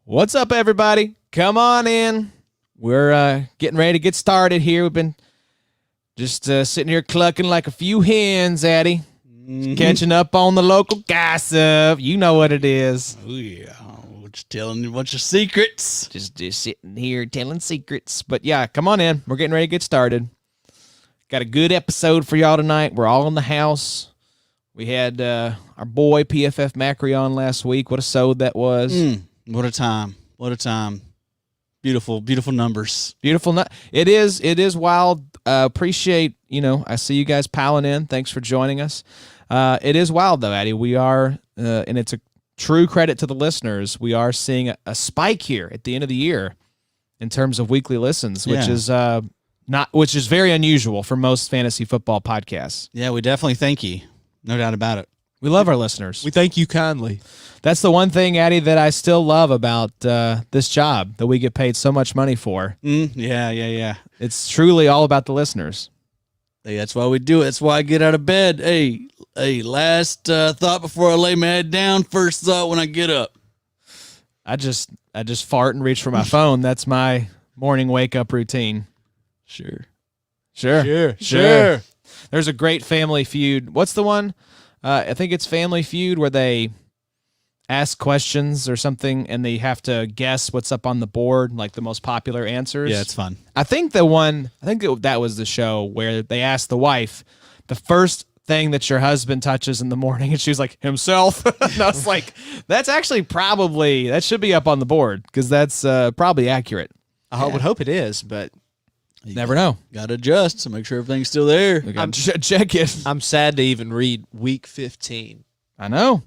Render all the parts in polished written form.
What's up, everybody? Come on in. We're getting ready to get started here. We've been just sitting here clucking like a few hens, Addy. Catching up on the local gossip. You know what it is. Oh, yeah. Just telling a bunch of secrets. Just sitting here telling secrets. But yeah, come on in. We're getting ready to get started. Got a good episode for y'all tonight. We're all in the house. We had our boy PFF Macri on last week. What a sode that was. What a time. What a time. Beautiful, beautiful numbers. Beautiful. It is wild. Appreciate, I see you guys piling in. Thanks for joining us. It is wild, though, Addy. We are, and it's a true credit to the listeners, we are seeing a spike here at the end of the year in terms of weekly listens, which is very unusual for most fantasy football podcasts. Yeah, we definitely thank you. No doubt about it. We love our listeners. We thank you kindly. That's the one thing, Addy, that I still love about this job that we get paid so much money for. Yeah. It's truly all about the listeners. Hey, that's why we do it. That's why I get out of bed. Hey, last thought before I lay my head down, first thought when I get up. I just fart and reach for my phone. That's my morning wake-up routine. Sure. There's a great Family Feud. What's the one? I think it's Family Feud where they ask questions or something and they have to guess what's up on the board, like the most popular answers. Yeah, it's fun. I think that was the show where they asked the wife the first thing that your husband touches in the morning, and she was like, himself. And I was like, that's actually that should be up on the board because that's probably accurate. I would hope it is, but you never know. Got to adjust to make sure everything's still there. Check it. I'm sad to even read week 15. I know.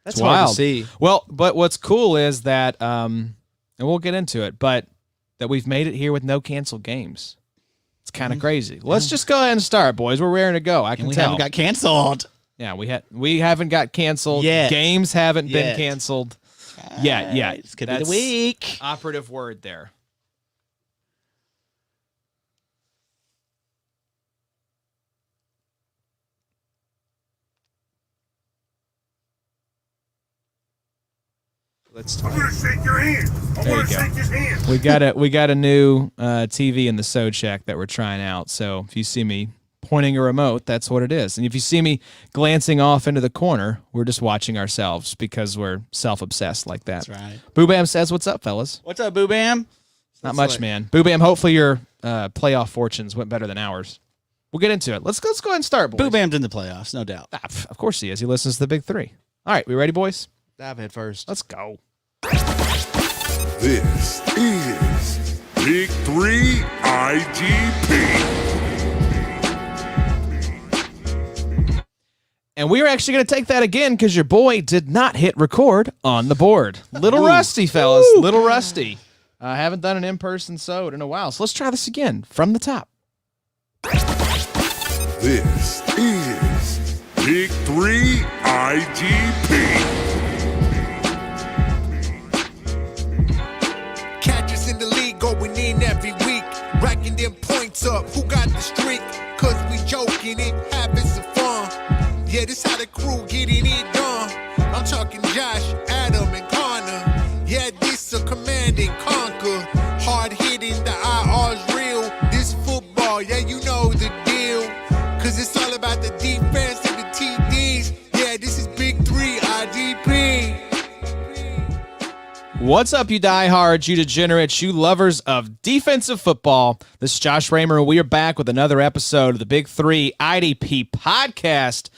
That's it's hard wild to see. Well, but what's cool is that, and we'll get into it, but that we've made it here with no canceled games. It's kind of crazy. Let's just go ahead and start, boys. We're raring to go. I can we tell. haven't got canceled. Yeah, we haven't got canceled. Yet. Games haven't been canceled. Yeah. It's going to be the week. Operative word there. I'm gonna shake your hand. Shake his hand. We got a new TV in the Sode Shack that we're trying out. So if you see me pointing a remote, that's what it is. And if you see me glancing off into the corner, we're just watching ourselves because we're self-obsessed like that. That's right. Boo Bam says, "What's up, fellas?" What's up, Boo Bam? Not much, man. Boo Bam, hopefully your playoff fortunes went better than ours. We'll get into it. Let's go ahead and start, boys. Boo Bam's in the playoffs, no doubt. Of course he is. He listens to the Big Three. All right, we ready, boys? Dive head first. Let's go. This is Big Three IGP. And we are actually going to take that again because your boy did not hit record on the board. Little rusty, fellas. Little rusty. I haven't done an in-person sode in a while, so let's try this again from the top. This is Big Three IGP. Catchers in the league going in every week, racking them points up. Who got the streak? Cause we joking it, having some fun. Yeah, this how the crew getting it done. I'm talking Josh, Adam, and Connor. Yeah, this a command and conquer. Hard hitting, the IR's real. This football, yeah, you know the deal. Cause it's all about the defense and the TDs. Yeah, this is Big Three IGP. What's up, you diehards, you degenerates, you lovers of defensive football? This is Josh Raymer, and we are back with another episode of the Big Three IDP podcast.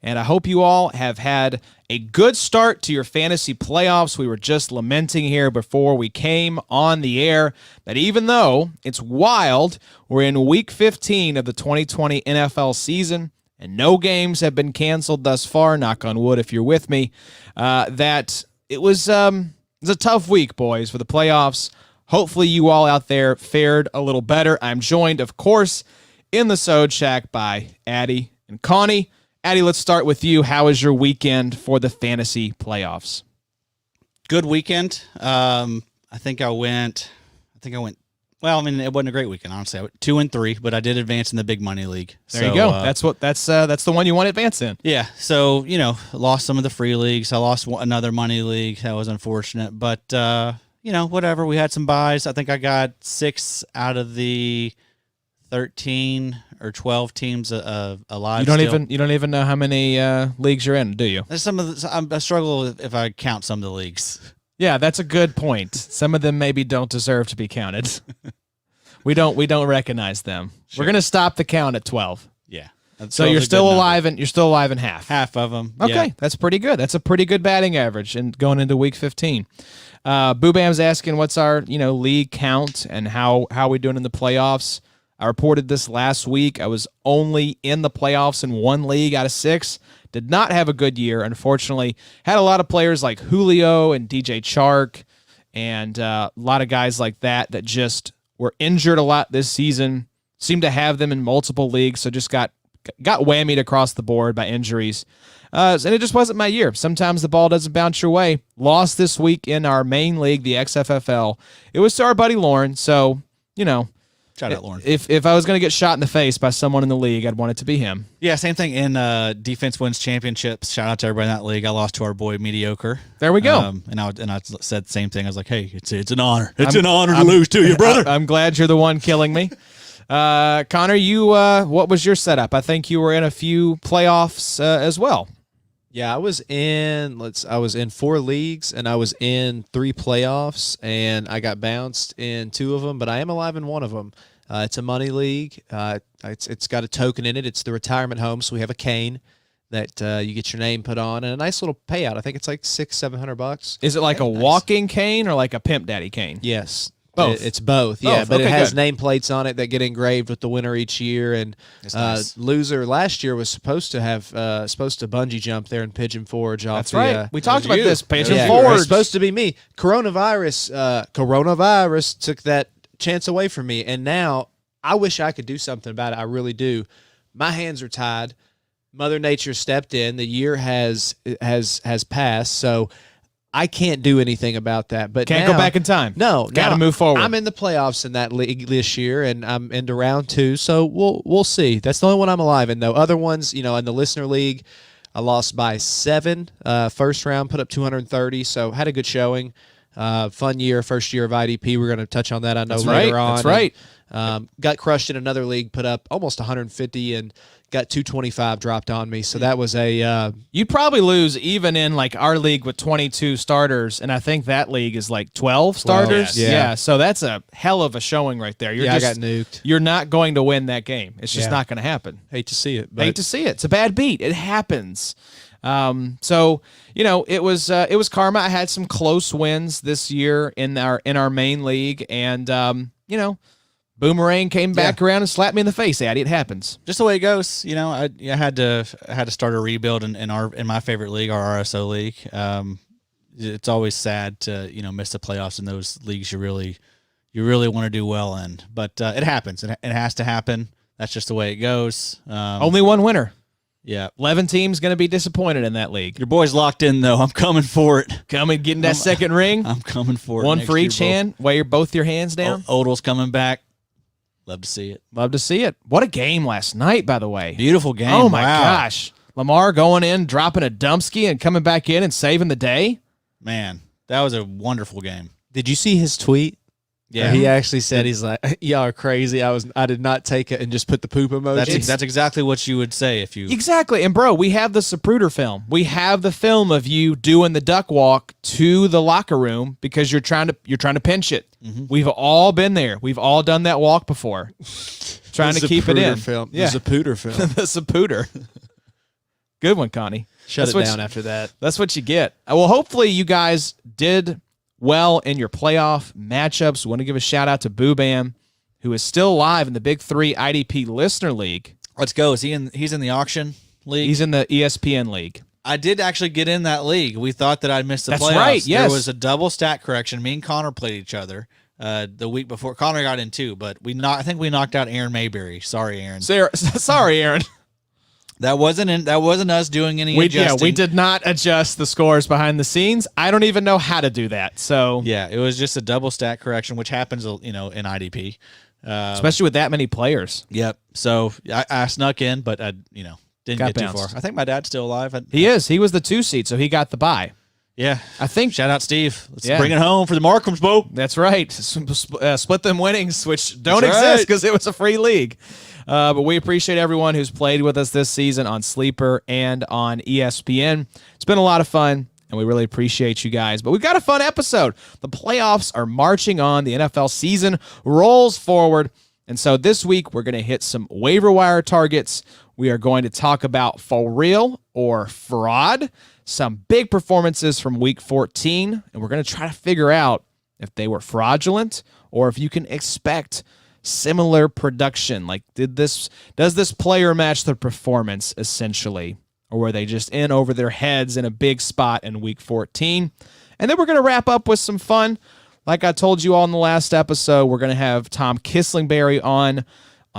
And I hope you all have had a good start to your fantasy playoffs. We were just lamenting here before we came on the air that even though it's wild, we're in week 15 of the 2020 NFL season, and no games have been canceled thus far, knock on wood if you're with me, that it was a tough week, boys, for the playoffs. Hopefully you all out there fared a little better. I'm joined, of course, in the Sode Shack by Addy and Connie. Addy, let's start with you. How was your weekend for the fantasy playoffs? Good weekend. I think I went. Well, I mean, it wasn't a great weekend, honestly. I went 2-3, but I did advance in the big money league. There you go. That's the one you want to advance in. Yeah. So lost some of the free leagues. I lost another money league. That was unfortunate, but whatever. We had some buys. I think I got 6 out of the 13 or 12 teams alive. You don't even know how many leagues you're in, do you? There's some of the, I struggle if I count some of the leagues. Yeah, that's a good point. Some of them maybe don't deserve to be counted. We don't recognize them. Sure. We're gonna stop the count at 12. Yeah. So you're still alive in half. Half of them. Okay, Yeah. that's pretty good. That's a pretty good batting average and going into week 15. Boo Bam's asking what's our league count and how we doing in the playoffs. I reported this last week. I was only in the playoffs in 1 league out of 6. Did not have a good year, unfortunately. Had a lot of players like Julio and DJ Chark and a lot of guys like that just were injured a lot this season. Seemed to have them in multiple leagues, so just got whammied across the board by injuries. And it just wasn't my year. Sometimes the ball doesn't bounce your way. Lost this week in our main league, the XFFL. It was to our buddy Lauren, so, Shout out, Lauren. If I was going to get shot in the face by someone in the league, I'd want it to be him. Yeah, same thing in Defense Wins Championships. Shout out to everybody in that league. I lost to our boy Mediocre. There we go. And I said the same thing. I was like, hey, it's an honor. It's an honor to lose to you, brother. I'm glad you're the one killing me. Connor, you what was your setup? I think you were in a few playoffs as well. Yeah, I was in 4 leagues and I was in 3 playoffs, and I got bounced in 2 of them, but I am alive in one of them. It's a money league. It's got a token in it. It's the retirement home, so we have a cane that you get your name put on and a nice little payout. I think it's like $600-$700. Is it like a walking cane or like a pimp daddy cane? Yes. Both. It's both, yeah. Both. But Okay, it has good. nameplates on it that get engraved with the winner each year. And nice. loser last year was supposed to bungee jump there in Pigeon Forge off. That's the, right. We talked about you. this. Pigeon yeah, Forge. it was supposed to be me. Coronavirus took that chance away from me, and now I wish I could do something about it. I really do. My hands are tied. Mother Nature stepped in. The year has passed, so I can't do anything about that. But Can't now, go back in time. No, Gotta now move forward. I'm in the playoffs in that league this year, and I'm into round 2. So we'll see. That's the only one I'm alive in, though. Other ones, in the listener league, I lost by 7. First round, put up 230. So had a good showing. Fun year, first year of IDP. We're going to touch on that. I know later on. That's right. And, got crushed in another league, put up almost 150 and got 225 dropped on me. So that was a You'd probably lose even in like our league with 22 starters, and I think that league is like 12 starters. yes. Yeah. So that's a hell of a showing right there. I got nuked. You're not going to win that game. It's just Yeah. not going to happen. Hate to see it. But Hate to see it. It's a bad beat. It happens. So it was karma. I had some close wins this year in our main league, and Boomerang came back around and slapped me in the face, Addy. It happens. Just the way it goes. I had to start a rebuild in my favorite league, our RSO league. It's always sad to miss the playoffs in those leagues you really want to do well in, but it happens. It has to happen. That's just the way it goes. Only one winner. Yeah. 11 teams going to be disappointed in that league. Your boy's locked in, though. I'm coming for it. Coming, getting that second ring. I'm coming for it. One next for year, each bro. hand. Weigh both your hands down. Odell's coming back. Love to see it. Love to see it. What a game last night, by the way. Beautiful game. Oh, my Wow. gosh. Lamar going in, dropping a dumpski, and coming back in and saving the day. Man, that was a wonderful game. did you see his tweet? Yeah. He actually said, he's like, y'all are crazy. I did not take it and just put the poop emoji. That's exactly what you would say if you. Exactly. And, bro, we have the Zapruder film. We have the film of you doing the duck walk to the locker room because you're trying to pinch it. Mm-hmm. We've all been there. We've all done that walk before. Trying to keep it in. Film. Yeah. The Zapruder film. The Zapruder. Good one, Connie. Shut That's it what down you- after that. That's what you get. Well, hopefully you guys did well in your playoff matchups. Want to give a shout out to Boo Bam, who is still alive in the Big 3 IDP Listener League. Let's go. He's in the auction league. He's in the ESPN League. I did actually get in that league. We thought that I'd missed the That's playoffs. right, yes. There was a double stat correction. Me and Connor played each other the week before. Connor got in too, but I think we knocked out Aaron Mayberry. Sorry, Aaron. Sorry, Aaron. That wasn't us doing any adjusting. We did not adjust the scores behind the scenes. I don't even know how to do that. So Yeah, it was just a double stat correction, which happens, in IDP. especially with that many players. Yep. So I snuck in, but I, didn't Got get too bounced. far. I think my dad's still alive. He is. He was the 2 seed, so he got the bye. Yeah. I think Shout out, Steve. Let's Yeah. bring it home for the Markhams, Bo. that's right. Split them winnings, which don't That's exist right. because it was a free league. But we appreciate everyone who's played with us this season on Sleeper and on ESPN. It's been a lot of fun, and we really appreciate you guys. But we've got a fun episode. The playoffs are marching on. The NFL season rolls forward. And so this week, we're going to hit some waiver wire targets. We are going to talk about for real or fraud, some big performances from week 14, and we're going to try to figure out if they were fraudulent or if you can expect similar production. Like, does this player match their performance essentially, or were they just in over their heads in a big spot in week 14? And then we're going to wrap up with some fun. Like I told you all in the last episode, we're going to have Tom Kislingberry on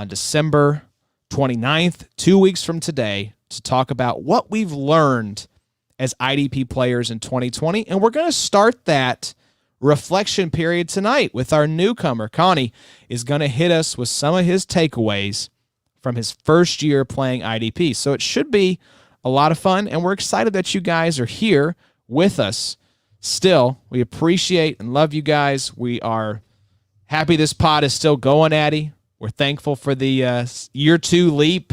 December 29th, 2 weeks from today, to talk about what we've learned as IDP players in 2020. And we're going to start that reflection period tonight with our newcomer. Connie is going to hit us with some of his takeaways from his first year playing IDP. So it should be a lot of fun, and we're excited that you guys are here with us. Still, we appreciate and love you guys. We are happy this pod is still going, Addy. We're thankful for the year 2 leap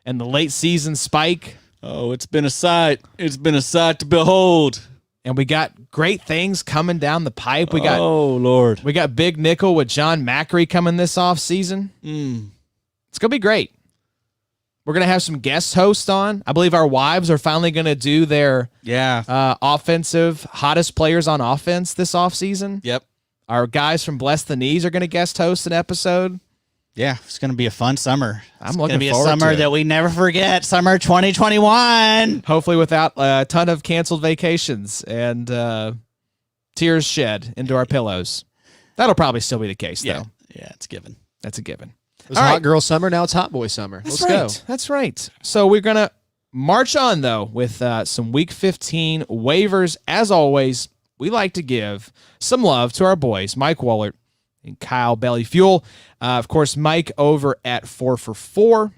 and the late season spike. Oh, it's been a sight. It's been a sight to behold. And we got great things coming down the pipe. We got Lord. We got Big Nickel with John Macri coming this off season. It's gonna be great. We're gonna have some guest hosts on. I believe our wives are finally gonna do their offensive hottest players on offense this off season. Yep. Our guys from Bless the Knees are gonna guest host an episode. Yeah, it's going to be a fun summer. I'm looking be forward a summer to it. that we never forget. Summer 2021. Hopefully without a ton of canceled vacations and tears shed into our pillows. That'll probably still be the case, though. Yeah, it's given. That's a given. It was All hot right. girl summer. Now it's hot boy summer. That's Let's right. go. That's right. So we're going to march on, though, with some Week 15 waivers. As always, we like to give some love to our boys, Mike Wollert and Kyle Bellyfuel. Of course, Mike over at 4 for 4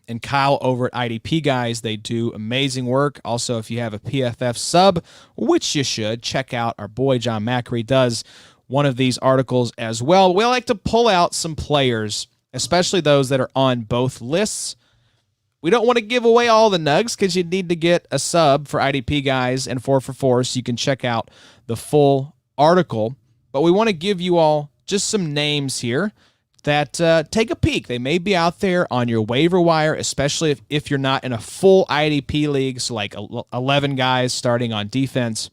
and Kyle over at IDP Guys. They do amazing work. Also, if you have a PFF sub, which you should, check out our boy John Macri does one of these articles as well. We like to pull out some players, especially those that are on both lists. We don't want to give away all the nugs because you need to get a sub for IDP Guys and 4 for 4 so you can check out the full article. But we want to give you all just some names here that take a peek. They may be out there on your waiver wire, especially if you're not in a full IDP league, so like 11 guys starting on defense.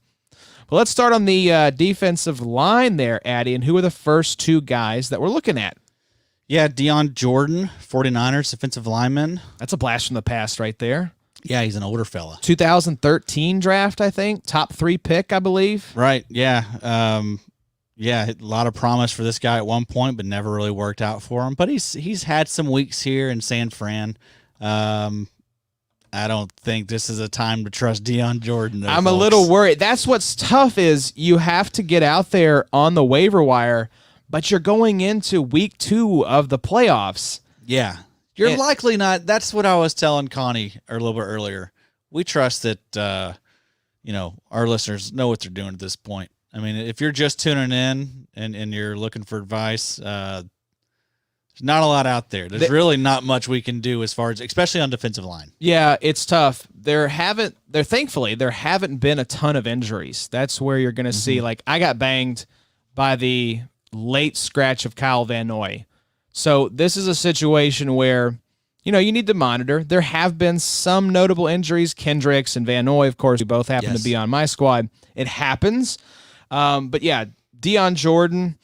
But let's start on the defensive line there, Addy, and who are the first 2 guys that we're looking at? Yeah, Deion Jordan, 49ers defensive lineman. That's a blast from the past right there. Yeah, he's an older fella. 2013 draft, I think. Top 3 pick, I believe. Right, yeah. Yeah, a lot of promise for this guy at one point, but never really worked out for him. But he's had some weeks here in San Fran. I don't think this is a time to trust Deion Jordan, though, I'm a folks. little worried. That's what's tough is you have to get out there on the waiver wire, but you're going into week 2 of the playoffs. Yeah. You're And- likely not. That's what I was telling Connie a little bit earlier. We trust that, our listeners know what they're doing at this point. I mean, if you're just tuning in and you're looking for advice, there's not a lot out there. There's really not much we can do as far as, especially on defensive line. Yeah, it's tough. Thankfully, there haven't been a ton of injuries. That's where you're going to see, like, I got banged by the late scratch of Kyle Van Noy. So this is a situation where, you need to monitor. There have been some notable injuries. Kendricks and Van Noy, of course, who both happen to be on my squad. It happens. But yeah, Deion Jordan,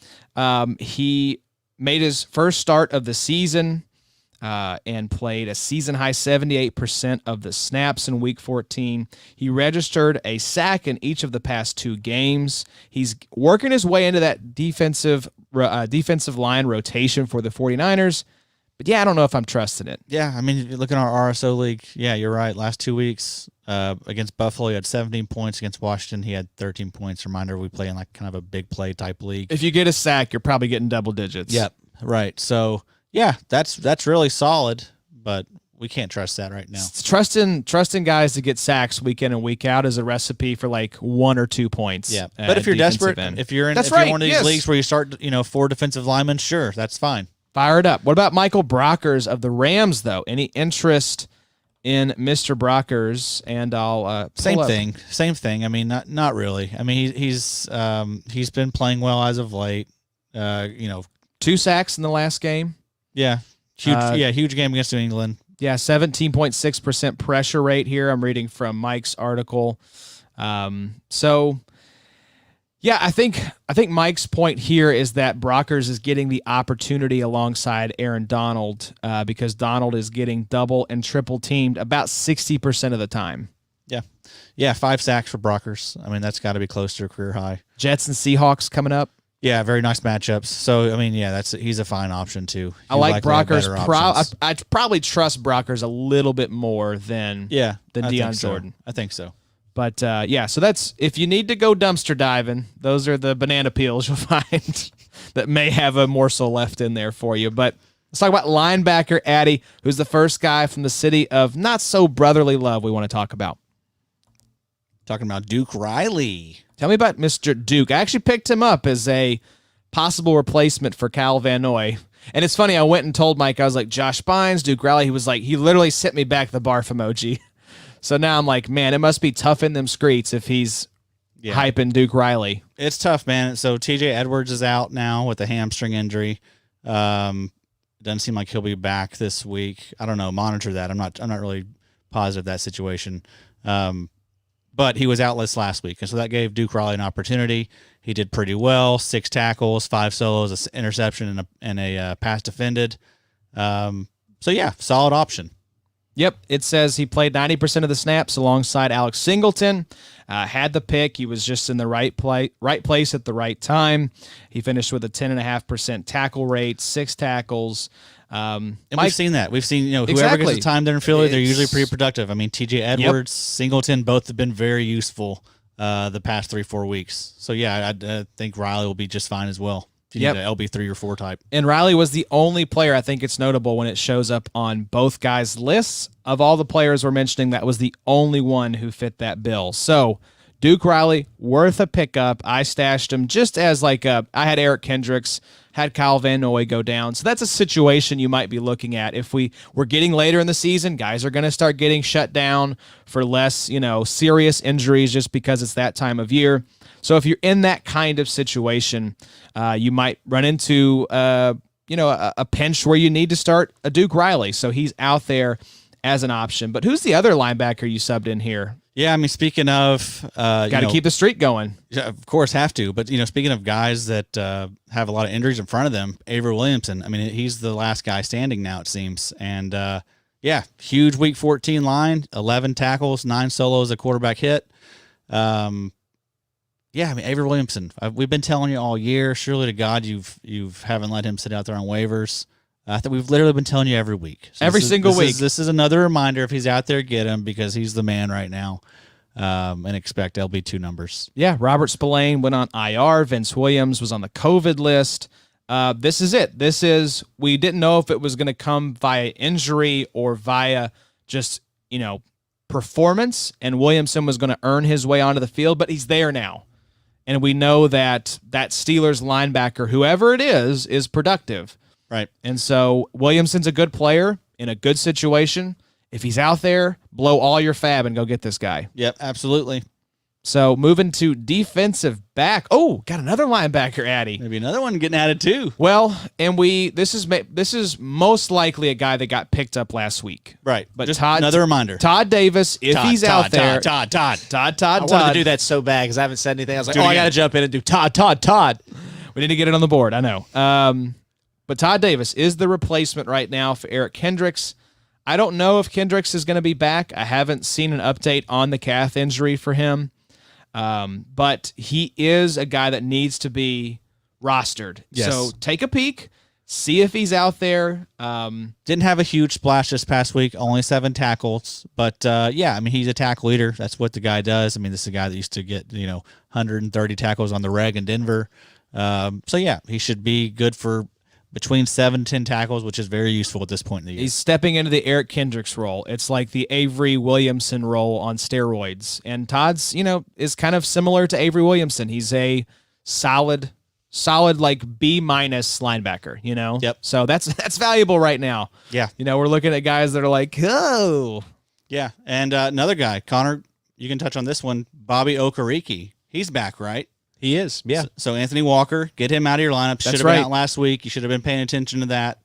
he made his first start of the season and played a season-high 78% of the snaps in Week 14. He registered a sack in each of the past 2 games. He's working his way into that defensive line rotation for the 49ers. But yeah, I don't know if I'm trusting it. Yeah, I mean, if you look at our RSO league, yeah, you're right. Last 2 weeks against Buffalo, he had 17 points. Against Washington, he had 13 points. Reminder, we play in like kind of a big play type league. If you get a sack, you're probably getting double digits. Yep, right. So, yeah, that's really solid, but we can't trust that right now. Trusting guys to get sacks week in and week out is a recipe for like 1 or 2 points. Yeah, but if you're desperate, if you're in one of these leagues where you start, 4 defensive linemen, sure, that's fine. Fire it up. What about Michael Brockers of the Rams, though? Any interest in Mr. Brockers? And I'll same thing. I mean, not really. I mean, he's been playing well as of late. 2 sacks in the last game. Yeah, huge game against New England. Yeah, 17.6% pressure rate here. I'm reading from Mike's article. Yeah, I think Mike's point here is that Brockers is getting the opportunity alongside Aaron Donald because Donald is getting double and triple teamed about 60% of the time. Yeah, 5 sacks for Brockers. I mean, that's got to be close to a career high. Jets and Seahawks coming up. Yeah, very nice matchups. So, I mean, yeah, he's a fine option too. I like Brockers. I'd probably trust Brockers a little bit more than Deion Jordan. I think so. But, so that's – if you need to go dumpster diving, those are the banana peels you'll find that may have a morsel left in there for you. But let's talk about linebacker Addy, who's the first guy from the city of not-so-brotherly love we want to talk about. Talking about Duke Riley. Tell me about Mr. Duke. I actually picked him up as a possible replacement for Cal Van Noy. And it's funny, I went and told Mike, I was like, Josh Bynes, Duke Riley. He was like, he literally sent me back the barf emoji. So now I'm like, man, it must be tough in them streets if he's hyping Duke Riley. It's tough, man. So TJ Edwards is out now with a hamstring injury. Doesn't seem like he'll be back this week. I don't know. Monitor that. I'm not really positive that situation. But he was out last week, and so that gave Duke Riley an opportunity. He did pretty well: 6 tackles, 5 solos, an interception, and a pass defended. So yeah, solid option. Yep, it says he played 90% of the snaps alongside Alex Singleton. Had the pick. He was just in the right place at the right time. He finished with a 10.5% tackle rate, 6 tackles. And we've seen that. We've seen, whoever gets the time there in Philly, they're usually pretty productive. I mean, TJ Edwards, Singleton, both have been very useful the past 3-4 weeks. So, yeah, I think Riley will be just fine as well. If you need an LB3 or 4 type. And Riley was the only player, I think it's notable when it shows up on both guys' lists. Of all the players we're mentioning, that was the only one who fit that bill. So, Duke Riley, worth a pickup. I stashed him just as I had Eric Kendricks, had Kyle Van Noy go down. So that's a situation you might be looking at. If we're getting later in the season, guys are going to start getting shut down for less, serious injuries just because it's that time of year. So if you're in that kind of situation, you might run into, a pinch where you need to start a Duke Riley. So he's out there as an option. But who's the other linebacker you subbed in here? Yeah, I mean, speaking of... got to keep the streak going. Yeah, of course, have to. But, speaking of guys that have a lot of injuries in front of them, Avery Williamson, I mean, he's the last guy standing now, it seems. And, huge Week 14 line, 11 tackles, 9 solos, a quarterback hit. I mean, Avery Williamson, we've been telling you all year, surely to God you haven't let him sit out there on waivers. I think we've literally been telling you every week. So every single week. This is another reminder. If he's out there, get him because he's the man right now. And expect LB2 numbers. Yeah, Robert Spillane went on IR. Vince Williams was on the COVID list. This is it. We didn't know if it was going to come via injury or via just, performance, and Williamson was going to earn his way onto the field, but he's there now. And we know that Steelers linebacker, whoever it is productive. Right. And so Williamson's a good player in a good situation. If he's out there, blow all your fab and go get this guy. Yep, absolutely. So moving to defensive back. Oh, got another linebacker, Addy. Maybe another one getting added too. Well, and this is most likely a guy that got picked up last week. Right. But just another reminder. Todd Davis, if he's out there. Todd. I wanted to do that so bad because I haven't said anything. I was like, I got to jump in and do Todd. We need to get it on the board. I know. But Todd Davis is the replacement right now for Eric Kendricks. I don't know if Kendricks is going to be back. I haven't seen an update on the calf injury for him. But he is a guy that needs to be rostered. Yes. So take a peek, see if he's out there. Didn't have a huge splash this past week, only 7 tackles. But, I mean, he's a tackle leader. That's what the guy does. I mean, this is a guy that used to get, 130 tackles on the reg in Denver. He should be good for between 7 to 10 tackles, which is very useful at this point in the year. He's stepping into the Eric Kendricks role. It's like the Avery Williamson role on steroids. And Todd's, is kind of similar to Avery Williamson. He's a solid like B- linebacker, Yep. So that's valuable right now. Yeah. We're looking at guys that are like, oh. Yeah. And another guy, Connor, you can touch on this one, Bobby Okereke. He's back, right? He is. Yeah. So Anthony Walker, get him out of your lineup. Should have right. been out last week. You should have been paying attention to that.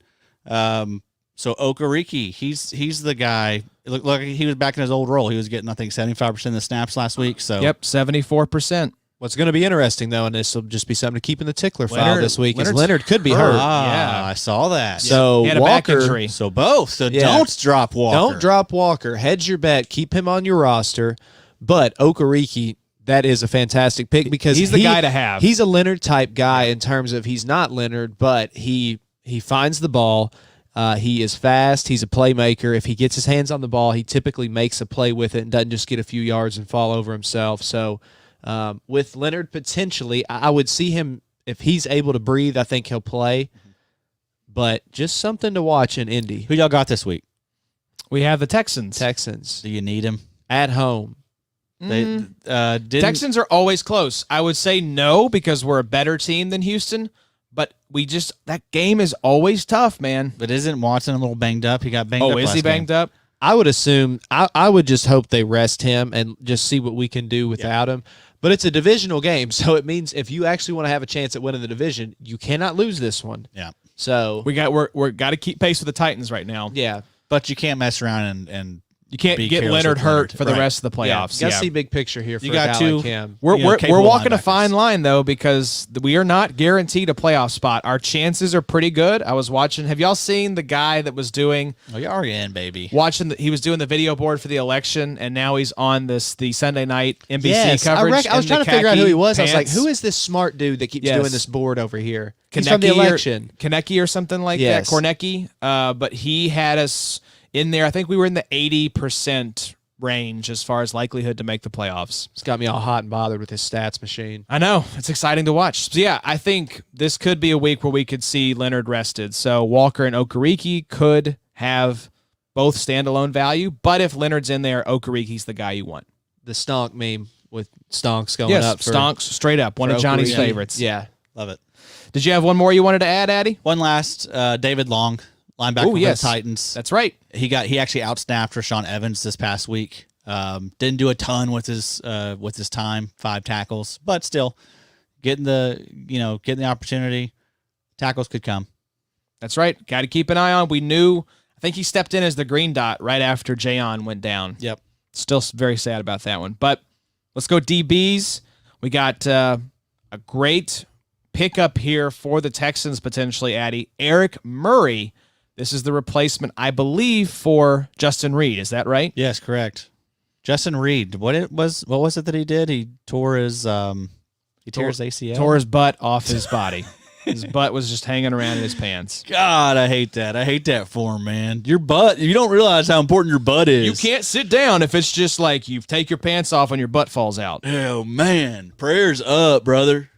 So Okereke, he's the guy. It looked like he was back in his old role. He was getting, I think, 75% of the snaps last week. So Yep, 74%. What's going to be interesting, though, and this will just be something to keep in the tickler file Leonard- this week, is Leonard's Leonard could be hurt. hurt. Yeah. I saw that. So He had a back Walker, injury. So both. So Yeah. don't drop Walker. don't drop Walker. Hedge your bet. Keep him on your roster. But Okereke, that is a fantastic pick because He's the guy to have. He's a Leonard type guy in terms of he's not Leonard, but he finds the ball. He is fast. He's a playmaker. If he gets his hands on the ball, he typically makes a play with it and doesn't just get a few yards and fall over himself. So with Leonard, potentially, I would see him, if he's able to breathe, I think he'll play. But just something to watch in Indy. Who y'all got this week? We have the Texans. Texans Do you need him? at home. They didn't. Texans are always close. I would say no because we're a better team than Houston, but that game is always tough, man. But isn't Watson a little banged up? He got banged up. Oh, is last he banged game. up? I would assume I would just hope they rest him and just see what we can do without him. But it's a divisional game, so it means if you actually want to have a chance at winning the division, you cannot lose this one. Yeah. So We're got to keep pace with the Titans right now. yeah, But you can't mess around and You can't be get careless Leonard with hurt Leonard. for the Right. rest of the playoffs. you got to see big picture here for You a got guy two- like him. We're capable walking a linebackers. fine line though because we are not guaranteed a playoff spot. Our chances are pretty good. I was watching. Have y'all seen the guy that was doing Oh, you're already in, baby. he was doing the video board for the election and now he's on the Sunday night NBC Yes, coverage. I was in trying the to figure out who khaki he was. I was like, pants. who is this smart dude that keeps Yes. doing this board over here? He's from the Konecki election. Konecki or something like Yes. that. Kornecki. But he had us in there. I think we were in the 80% range as far as likelihood to make the playoffs. It's got me all hot and bothered with his stats machine. I know. It's exciting to watch. So, yeah, I think this could be a week where we could see Leonard rested. So Walker and Okereke could have both standalone value. But if Leonard's in there, Okereke's the guy you want. The stonk meme with stonks going Yes, up. For, Stonks, straight up. One for of Johnny's Okereke. favorites. Yeah. Love it. Did you have one more you wanted to add, Addy? One last, David Long, linebacker Oh, for yes. the Titans. That's right. He actually outsnapped Rashawn Evans this past week. Didn't do a ton with his time, 5 tackles, but still getting the opportunity. Tackles could come. That's right. Got to keep an eye on. I think he stepped in as the green dot right after Jayon went down. Yep. Still very sad about that one. But let's go DBs. We got a great pickup here for the Texans potentially, Addy. Eric Murray. This is the replacement, I believe, for Justin Reed. Is that right? Yes, correct. Justin Reed. What was it that he did? He tore his his ACL. Tore his butt off his body. His butt was just hanging around in his pants. God, I hate that. I hate that for him, man. Your butt. You don't realize how important your butt is. You can't sit down if it's just like you take your pants off and your butt falls out. Oh man, prayers up, brother.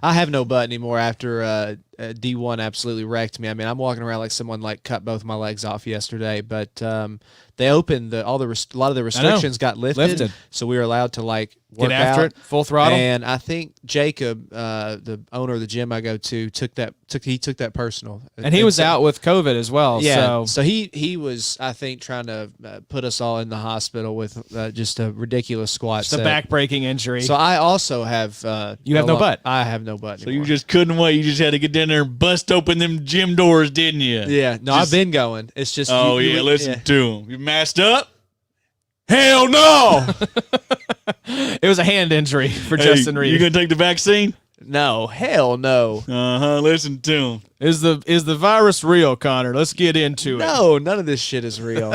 I have no butt anymore after D1 absolutely wrecked me. I mean, I'm walking around like someone like cut both my legs off yesterday, but they opened a lot of the restrictions got lifted, so we were allowed to like work Get after out. it, full throttle. And I think Jacob, the owner of the gym I go to, took that personal. And he was out with COVID as well. Yeah, So he was, I think, trying to put us all in the hospital with just a ridiculous squat it's a set. back-breaking injury. So I also have. You have no butt. I have no butt. So you anymore. just couldn't wait. You just had to get down there and bust open them gym doors, didn't you? Yeah, no, I've been going. It's just. Oh you- yeah, you- listen yeah. to him. You masked up? Hell no! it was a hand injury for Justin Reed. You gonna take the vaccine? No, hell no. Listen to him. Is the virus real, Connor? Let's get into it. No, none of this shit is real.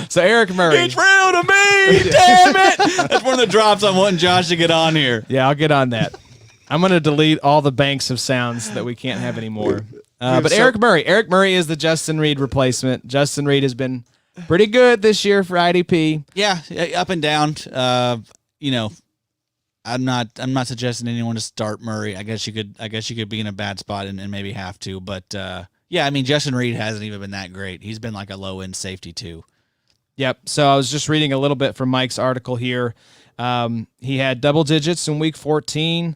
So Eric Murray. It's real to me. Damn it! That's one of the drops I'm wanting Josh to get on here. Yeah, I'll get on that. I'm going to delete all the banks of sounds that we can't have anymore. But Eric Murray is the Justin Reed replacement. Justin Reed has been pretty good this year for IDP. Yeah, up and down. I'm not suggesting anyone to start Murray. I guess you could be in a bad spot and maybe have to. But yeah, I mean, Justin Reed hasn't even been that great. He's been like a low end safety too. Yep. So I was just reading a little bit from Mike's article here. He had double digits in week 14,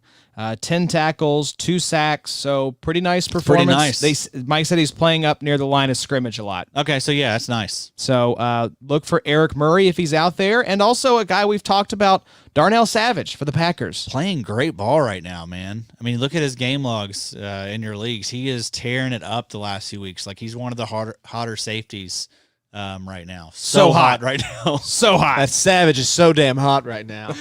10 tackles, 2 sacks. So pretty nice performance. Pretty nice. Mike said he's playing up near the line of scrimmage a lot. Okay, so yeah, that's nice. So look for Eric Murray if he's out there, and also a guy we've talked about, Darnell Savage for the Packers. Playing great ball right now, man. I mean, look at his game logs in your leagues. He is tearing it up the last few weeks. Like he's one of the hotter safeties right now. So hot right now. So hot. That Savage is so damn hot right now.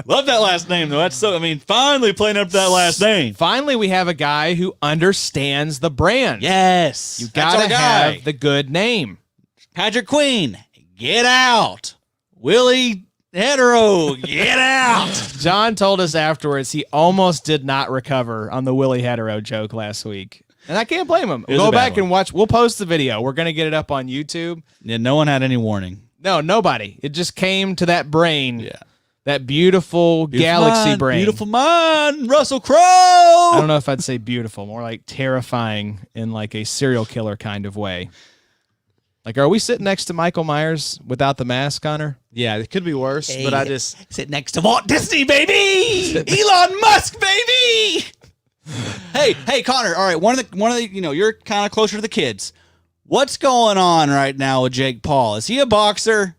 Love that last name though. Finally playing up that last name. Finally, we have a guy who understands the brand. Yes. You that's gotta our guy. have the good name. Patrick Queen, get out. Willie Hetero, get out. John told us afterwards he almost did not recover on the Willie Hetero joke last week. And I can't blame him. was Go a bad back one. and watch. We'll post the video. We're going to get it up on YouTube. Yeah, no one had any warning. No, nobody. It just came to that brain. Yeah. That beautiful galaxy mind, brain. Beautiful mind, Russell Crowe. I don't know if I'd say beautiful, more like terrifying in like a serial killer kind of way. Like, are we sitting next to Michael Myers without the mask, Connor? Yeah, it could be worse, but I just sit next to Walt Disney, baby. Elon Musk, baby. Hey, Connor. All right, one of the, you're kind of closer to the kids. What's going on right now with Jake Paul? Is he a boxer?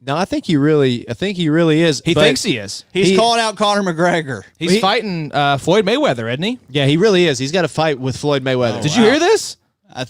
no. I think he really is. He but thinks he is. He's calling out Conor McGregor. He's fighting Floyd Mayweather, isn't he? Yeah, he really is. He's got a fight with Floyd Mayweather. Did you hear this? I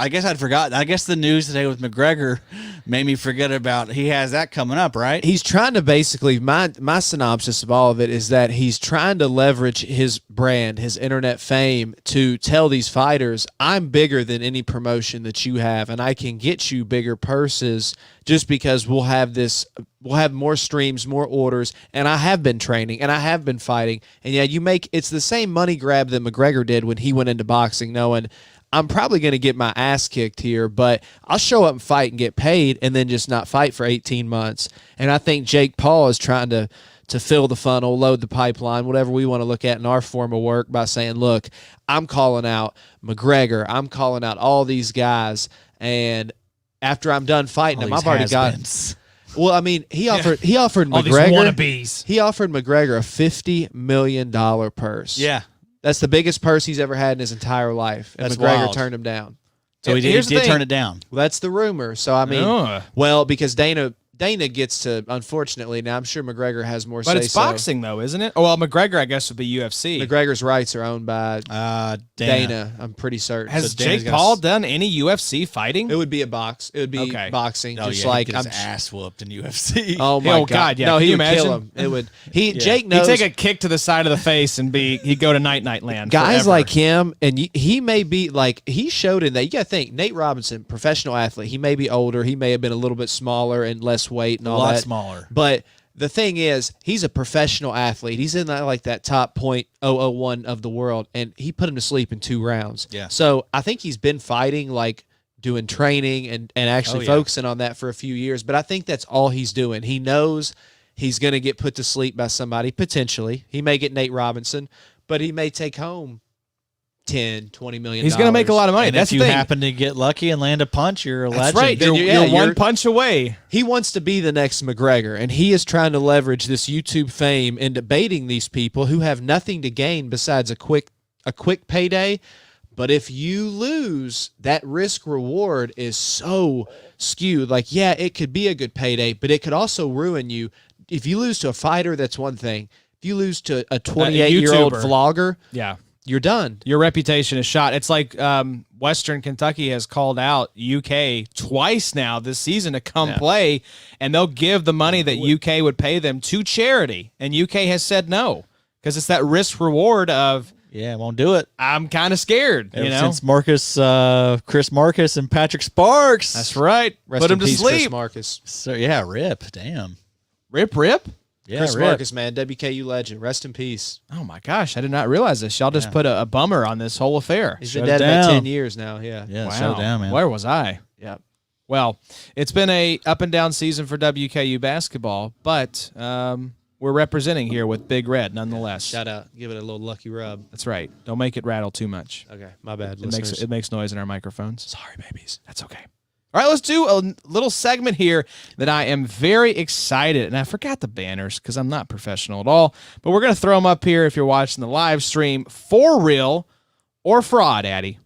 guess I'd forgotten. I guess the news today with McGregor made me forget about he has that coming up, right? He's trying to basically, my synopsis of all of it is that he's trying to leverage his brand, his internet fame, to tell these fighters, I'm bigger than any promotion that you have, and I can get you bigger purses just because we'll have more streams, more orders, and I have been training, and I have been fighting. And yeah, it's the same money grab that McGregor did when he went into boxing, knowing I'm probably going to get my ass kicked here, but I'll show up and fight and get paid and then just not fight for 18 months. And I think Jake Paul is trying to fill the funnel, load the pipeline, whatever we want to look at in our form of work by saying, look, I'm calling out McGregor. I'm calling out all these guys. And after I'm done fighting them, I've already got – well, I mean, he offered All these McGregor wannabes. He offered McGregor a $50 million purse. Yeah. That's the biggest purse he's ever had in his entire life. And That's McGregor wild. turned him down. So he Here's the did thing. turn it down. Well, that's the rumor. So, I mean, Ugh. well, because Dana gets to, unfortunately, now I'm sure McGregor has more But say it's boxing, though, isn't it? Oh, well, McGregor, I guess, would be UFC. McGregor's rights are owned by Dana. I'm pretty certain. Has So Dana's Jake got Paul done any UFC fighting? It would be a box. It would be Okay. boxing. Oh, just yeah, like he get I'm. his ass whooped in UFC. Oh my Oh, God, yeah. No, Can he you would kill imagine? him. It would. Jake He'd knows. take a kick to the side of the face and he'd go to night land. Guys forever. like him, and he may be like, he showed in that. You got to think, Nate Robinson, professional athlete. He may be older. He may have been a little bit smaller and less weight and a all lot that. smaller. But the thing is, he's a professional athlete. He's in that top .001 of the world, and he put him to sleep in 2 rounds. Yeah. So I think he's been fighting, like doing training and actually Oh, yeah. focusing on that for a few years. But I think that's all he's doing. He knows he's going to get put to sleep by somebody, potentially. He may get Nate Robinson, but he may take home $10-20 million. He's going to make a lot of money. And That's if the you thing. happen to get lucky and land a punch, you're a That's legend. right. Then You're you're one punch away. He wants to be the next McGregor, and he is trying to leverage this YouTube fame into baiting these people who have nothing to gain besides a quick payday. But if you lose, that risk reward is so skewed. Like, yeah, it could be a good payday, but it could also ruin you. If you lose to a fighter, that's one thing. If you lose to a 28-year-old YouTuber. vlogger, Yeah. you're done. Your reputation is shot. It's like Western Kentucky has called out UK twice now this season to come play, and they'll give the money that UK would pay them to charity, and UK has said no because it's that risk reward of Yeah, won't do it. I'm kind of scared. Ever You know, since Chris Marcus and Patrick Sparks. that's right. Rest Put in him to peace, Chris sleep. Marcus. So, yeah, rip. Damn. Rip. Yeah, Chris rip. Marcus, man, WKU legend. Rest in peace. Oh my gosh, I did not realize this. Y'all just put a bummer on this whole affair. He's Shut been dead it about down. 10 years now. Yeah. Yeah, Wow. shut it down, man. Where was I? Yeah. Well, it's been a up and down season for WKU basketball, but we're representing here with Big Red, nonetheless. Shout out. Give it a little lucky rub. That's right. Don't make it rattle too much. Okay, my bad, It listeners. makes noise in our microphones. Sorry, babies. That's okay. All right, let's do a little segment here that I am very excited, and I forgot the banners because I'm not professional at all, but we're going to throw them up here if you're watching the live stream. For real or fraud, Addy?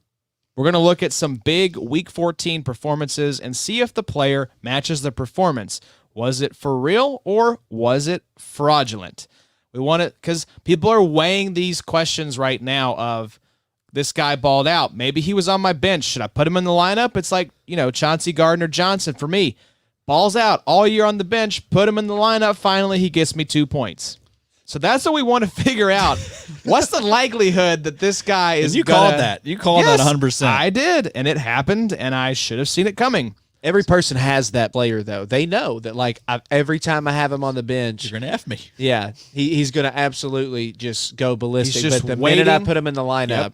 We're going to look at some big Week 14 performances and see if the player matches the performance. Was it for real or was it fraudulent? We want it because people are weighing these questions right now of, this guy balled out. Maybe he was on my bench. Should I put him in the lineup? It's like, Chauncey Gardner-Johnson for me. Balls out all year on the bench. Put him in the lineup. Finally, he gets me 2 points. So that's what we want to figure out. What's the likelihood that this guy is called that. You called that 100%. I did, and it happened, and I should have seen it coming. Every person has that player, though. They know that, every time I have him on the bench, You're going to F me. yeah, he's going to absolutely just go ballistic. He's just but the minute I waiting. put him in the lineup, Yep.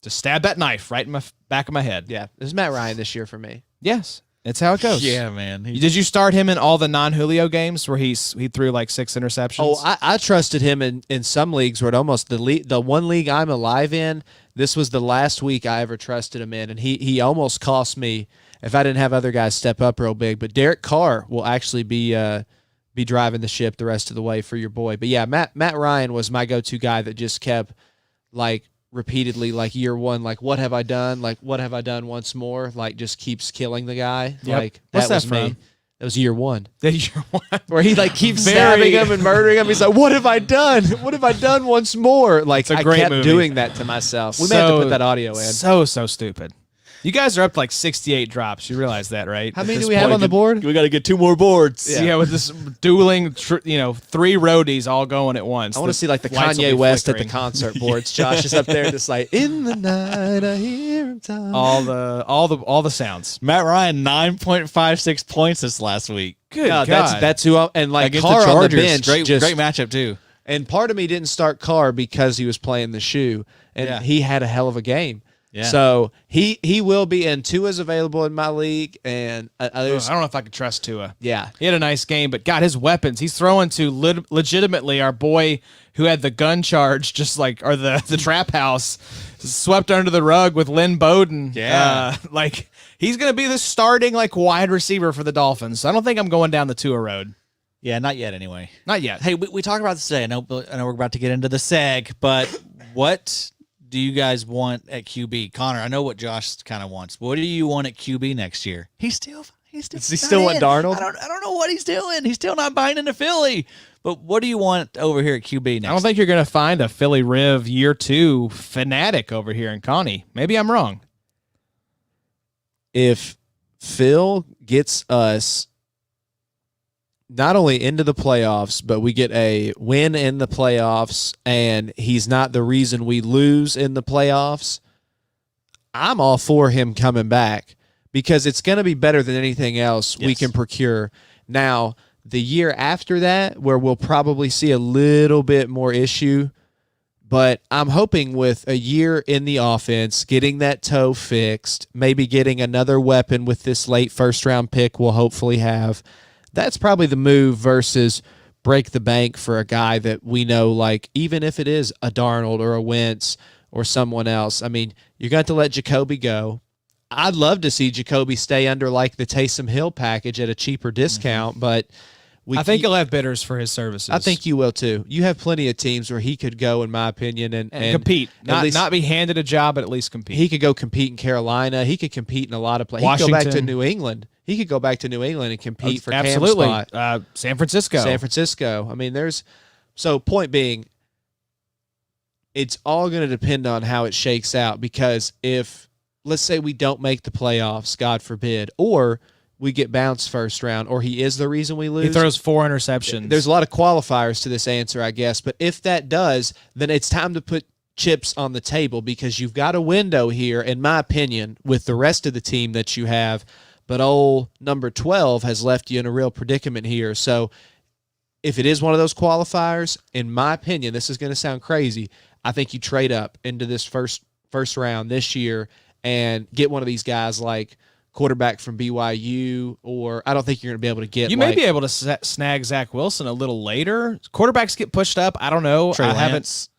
To stab that knife right in my back of my head. yeah, this is Matt Ryan this year for me. Yes, it's how it goes. Yeah, man. Did you start him in all the non-Julio games where he threw like 6 interceptions? Oh, I trusted him in some leagues where it almost the one league I'm alive in, this was the last week I ever trusted him in, and he almost cost me if I didn't have other guys step up real big. But Derek Carr will actually be driving the ship the rest of the way for your boy. But yeah, Matt Ryan was my go-to guy that just kept repeatedly year one, what have I done? What have I done once more? Just keeps killing the guy. Yep. That What's that was me. from? That was year one. You're one. Where he keeps Very- stabbing him and murdering him. He's like, "What have I done? What have I done once more?" a I great kept movie. doing that to myself. We may have to put that audio in. So stupid. You guys are up to 68 drops. You realize that, right? How At many this do we have point? on the board? We got to get 2 more boards. Yeah, with this dueling, 3 roadies all going at once. I want to see the lights will Kanye be West at the flickering. concert boards. Josh is up there just in the night I hear him talk. all the sounds. Matt Ryan, 9.56 points this last week. Good No, God. that's who. And Against Carr the on the Chargers. bench. Great just, matchup, too. And part of me didn't start Carr because he was playing the shoe, and Yeah. he had a hell of a game. Yeah. So he will be, and Tua's available in my league, and I others. don't know if I could trust Tua. Yeah. He had a nice game, but God, his weapons. He's throwing to legitimately our boy who had the gun charge, or the trap house, swept under the rug with Lynn Bowden. Yeah. He's going to be the starting wide receiver for the Dolphins. So I don't think I'm going down the Tua road. Yeah, not yet anyway. Not yet. Hey, we talked about this today. I know we're about to get into the seg, but what do you guys want at QB? Connor, I know what Josh kind of wants. What do you want at QB next year? Does he still want Darnold? I don't know what he's doing. He's still not buying into Philly. But what do you want over here at QB next? I don't think you're going to find a Philly Riv year 2 fanatic over here in Connie. Maybe I'm wrong. If Phil gets us not only into the playoffs, but we get a win in the playoffs, and he's not the reason we lose in the playoffs, I'm all for him coming back because it's going to be better than anything else we Yes. can procure. Now, the year after that, where we'll probably see a little bit more issue, but I'm hoping with a year in the offense, getting that toe fixed, maybe getting another weapon with this late first-round pick we'll hopefully have, that's probably the move versus break the bank for a guy that we know, even if it is a Darnold or a Wentz or someone else. I mean, you're going to have to let Jacoby go. I'd love to see Jacoby stay under the Taysom Hill package at a cheaper discount, but I think he'll have bidders for his services. I think you will too. You have plenty of teams where he could go, in my opinion, and compete. at least Not be handed a job, but at least compete. he could go compete in Carolina. He could compete in a lot of places. He could go back to Washington. New England. He could go back to New England and compete for absolutely. Cam's spot. San Francisco. San Francisco. I mean, point being, it's all going to depend on how it shakes out, because if, let's say we don't make the playoffs, God forbid, or we get bounced first round, or he is the reason we lose. He throws 4 interceptions. There's a lot of qualifiers to this answer, I guess. But if that does, then it's time to put chips on the table, because you've got a window here, in my opinion, with the rest of the team that you have. But old number 12 has left you in a real predicament here. So if it is one of those qualifiers, in my opinion, this is going to sound crazy, I think you trade up into this first round this year and get one of these guys like quarterback from BYU, or I don't think you're going to be able to get. You may be able to snag Zach Wilson a little later. Quarterbacks get pushed up. I don't know. Trey I Lance. haven't.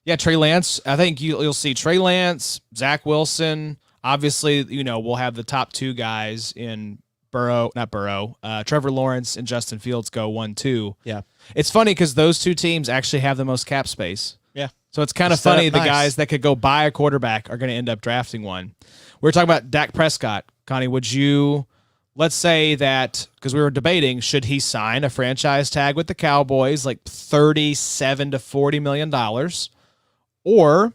Yeah, Trey Lance. I think you'll see Trey Lance, Zach Wilson. Obviously, we'll have the top two guys in Trevor Lawrence and Justin Fields go 1-2. Yeah. It's funny because those two teams actually have the most cap space. Yeah. So it's kind of Set up funny the nice. guys that could go buy a quarterback are going to end up drafting one. We were talking about Dak Prescott. Connie, let's say that, because we were debating, should he sign a franchise tag with the Cowboys, like $37 to $40 million, or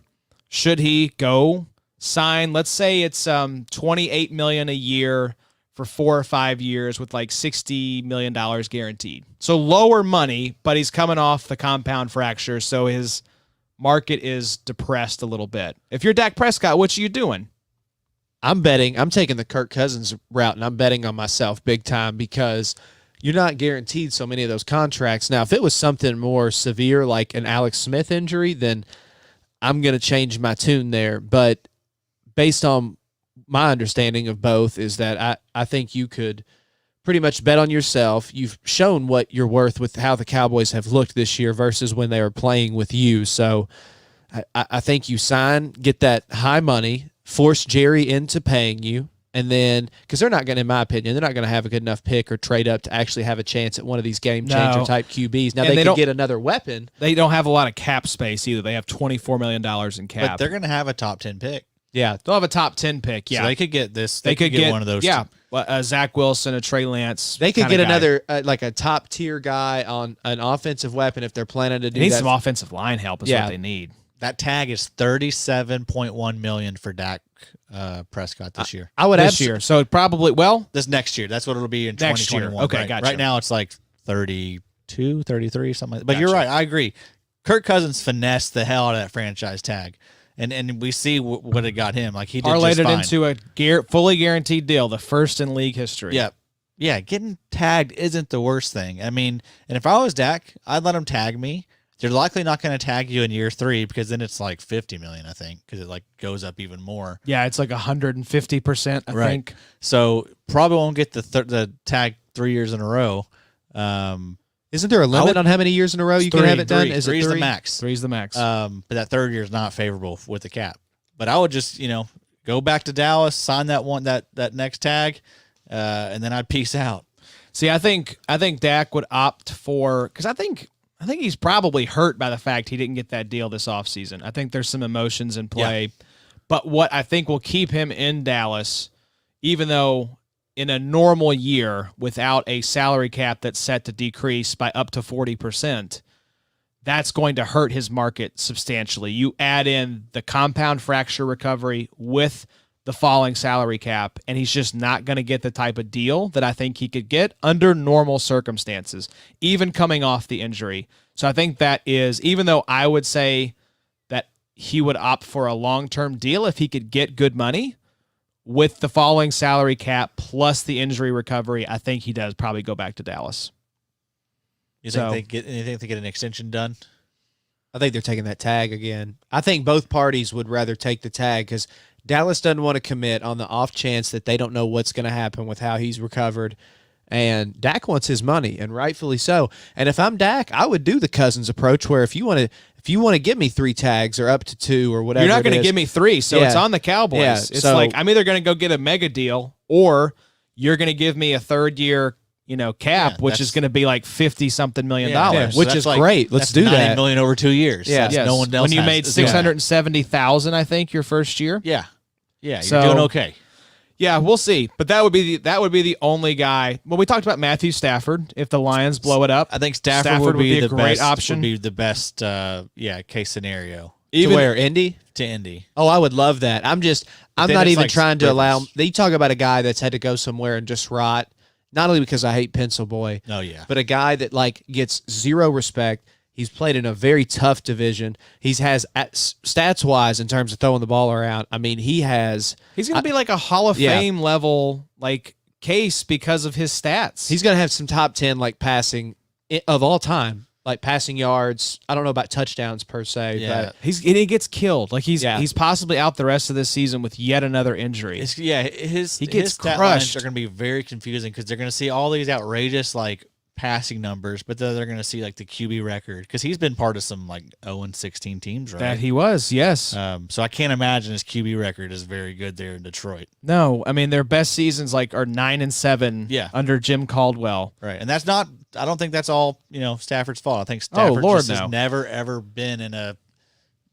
should he go sign, let's say it's $28 million a year for 4 or 5 years with like $60 million guaranteed. So lower money, but he's coming off the compound fracture, so his market is depressed a little bit. If you're Dak Prescott, what are you doing? I'm taking the Kirk Cousins route, and I'm betting on myself big time because you're not guaranteed so many of those contracts. Now, if it was something more severe like an Alex Smith injury, then I'm going to change my tune there. But based on my understanding of both is that I think you could pretty much bet on yourself. You've shown what you're worth with how the Cowboys have looked this year versus when they were playing with you. So I think you sign, get that high money, force Jerry into paying you, and then because they're not going to, in my opinion, they're not going to have a good enough pick or trade up to actually have a chance at one of these game changer type QBs. Now And they they could get another weapon. They don't have a lot of cap space either. They have $24 million in cap. But they're going to have a top 10 pick. Yeah, They'll have a top 10 pick. Yeah, So they could get this. They could get one of those. Yeah, two. Zach Wilson, a Trey Lance. they could kinda get guy. another like a top tier guy on an offensive weapon if they're planning to do They need that. some offensive line help. Is Yeah. what they need. That tag is $37.1 million for Dak Prescott this year. I would This year, so it probably This next year. That's what it'll be in Next year. 2021. Okay, right? gotcha. Right now it's like 32, 33, something like that. But you're Gotcha. right. I agree. Kirk Cousins finessed the hell out of that franchise tag. And we see what it got him. Like he did parlayed just it fine. into a fully guaranteed deal, the first in league history. Yeah. Yeah, getting tagged isn't the worst thing. I mean, and if I was Dak, I'd let him tag me. They're likely not going to tag you in year 3 because then it's like $50 million, I think, because it like goes up even more. Yeah, it's like 150%, I Right. think. So probably won't get the tag 3 years in a row. Isn't there a limit on how many years in a row you can have it done? Is it Three's three? the max. Three's the max. But that third year is not favorable with the cap. But I would just, go back to Dallas, sign that next tag, and then I'd peace out. See, I think Dak would opt for, because I think he's probably hurt by the fact he didn't get that deal this offseason. I think there's some emotions in play. Yeah. But what I think will keep him in Dallas, even though in a normal year without a salary cap that's set to decrease by up to 40%, that's going to hurt his market substantially. You add in the compound fracture recovery with the falling salary cap, and he's just not going to get the type of deal that I think he could get under normal circumstances, even coming off the injury. So I think that is, even though I would say that he would opt for a long-term deal if he could get good money, with the falling salary cap plus the injury recovery, I think he does probably go back to Dallas. You think they get an extension done? I think they're taking that tag again. I think both parties would rather take the tag because Dallas doesn't want to commit on the off chance that they don't know what's going to happen with how he's recovered. And Dak wants his money, and rightfully so. And if I'm Dak, I would do the Cousins approach where if you want to give me 3 tags or up to 2 or whatever, you're not going to give me 3, so Yeah. it's on the Cowboys. Yeah, It's so- like I'm either going to go get a mega deal, or you're going to give me a 3rd year, cap, Yeah, which is going to be like $50-something million. Yeah, So which that's is great. Let's that's do $90 that. million over 2 years. Yeah. That's no one else When you has made is doing that. $670,000, I think your first year. Yeah, you're So- doing okay. Yeah, we'll see. But that would be the only guy. Well, we talked about Matthew Stafford. If the Lions blow it up, I think Stafford would be a the great best, option. Would be the best, case scenario To where, Indy? to Indy. Oh, I would love that. I'm then not it's even like trying to allow. Rivers. You talk about a guy that's had to go somewhere and just rot. Not only because I hate Pencil Boy, Oh yeah, but a guy that gets zero respect. He's played in a very tough division. He's has stats wise in terms of throwing the ball around. I mean, he has. he's going to be like a Hall of Yeah. Fame level case because of his stats. He's going to have some top 10 passing of all time. like passing yards. I don't know about touchdowns per se, Yeah. but He gets killed. Like he's Yeah. he's possibly out the rest of this season with yet another injury. His gets stat lines crushed. are going to be very confusing because they're going to see all these outrageous like passing numbers, but then they're going to see like the QB record because he's been part of some like 0-16 teams, right? That he was, yes. So I can't imagine his QB record is very good there in Detroit. No, I mean their best seasons like are 9-7 Yeah. under Jim Caldwell. Right. And that's not, I don't think that's all, Stafford's fault. I think Stafford Lord, just has no. never, ever been in a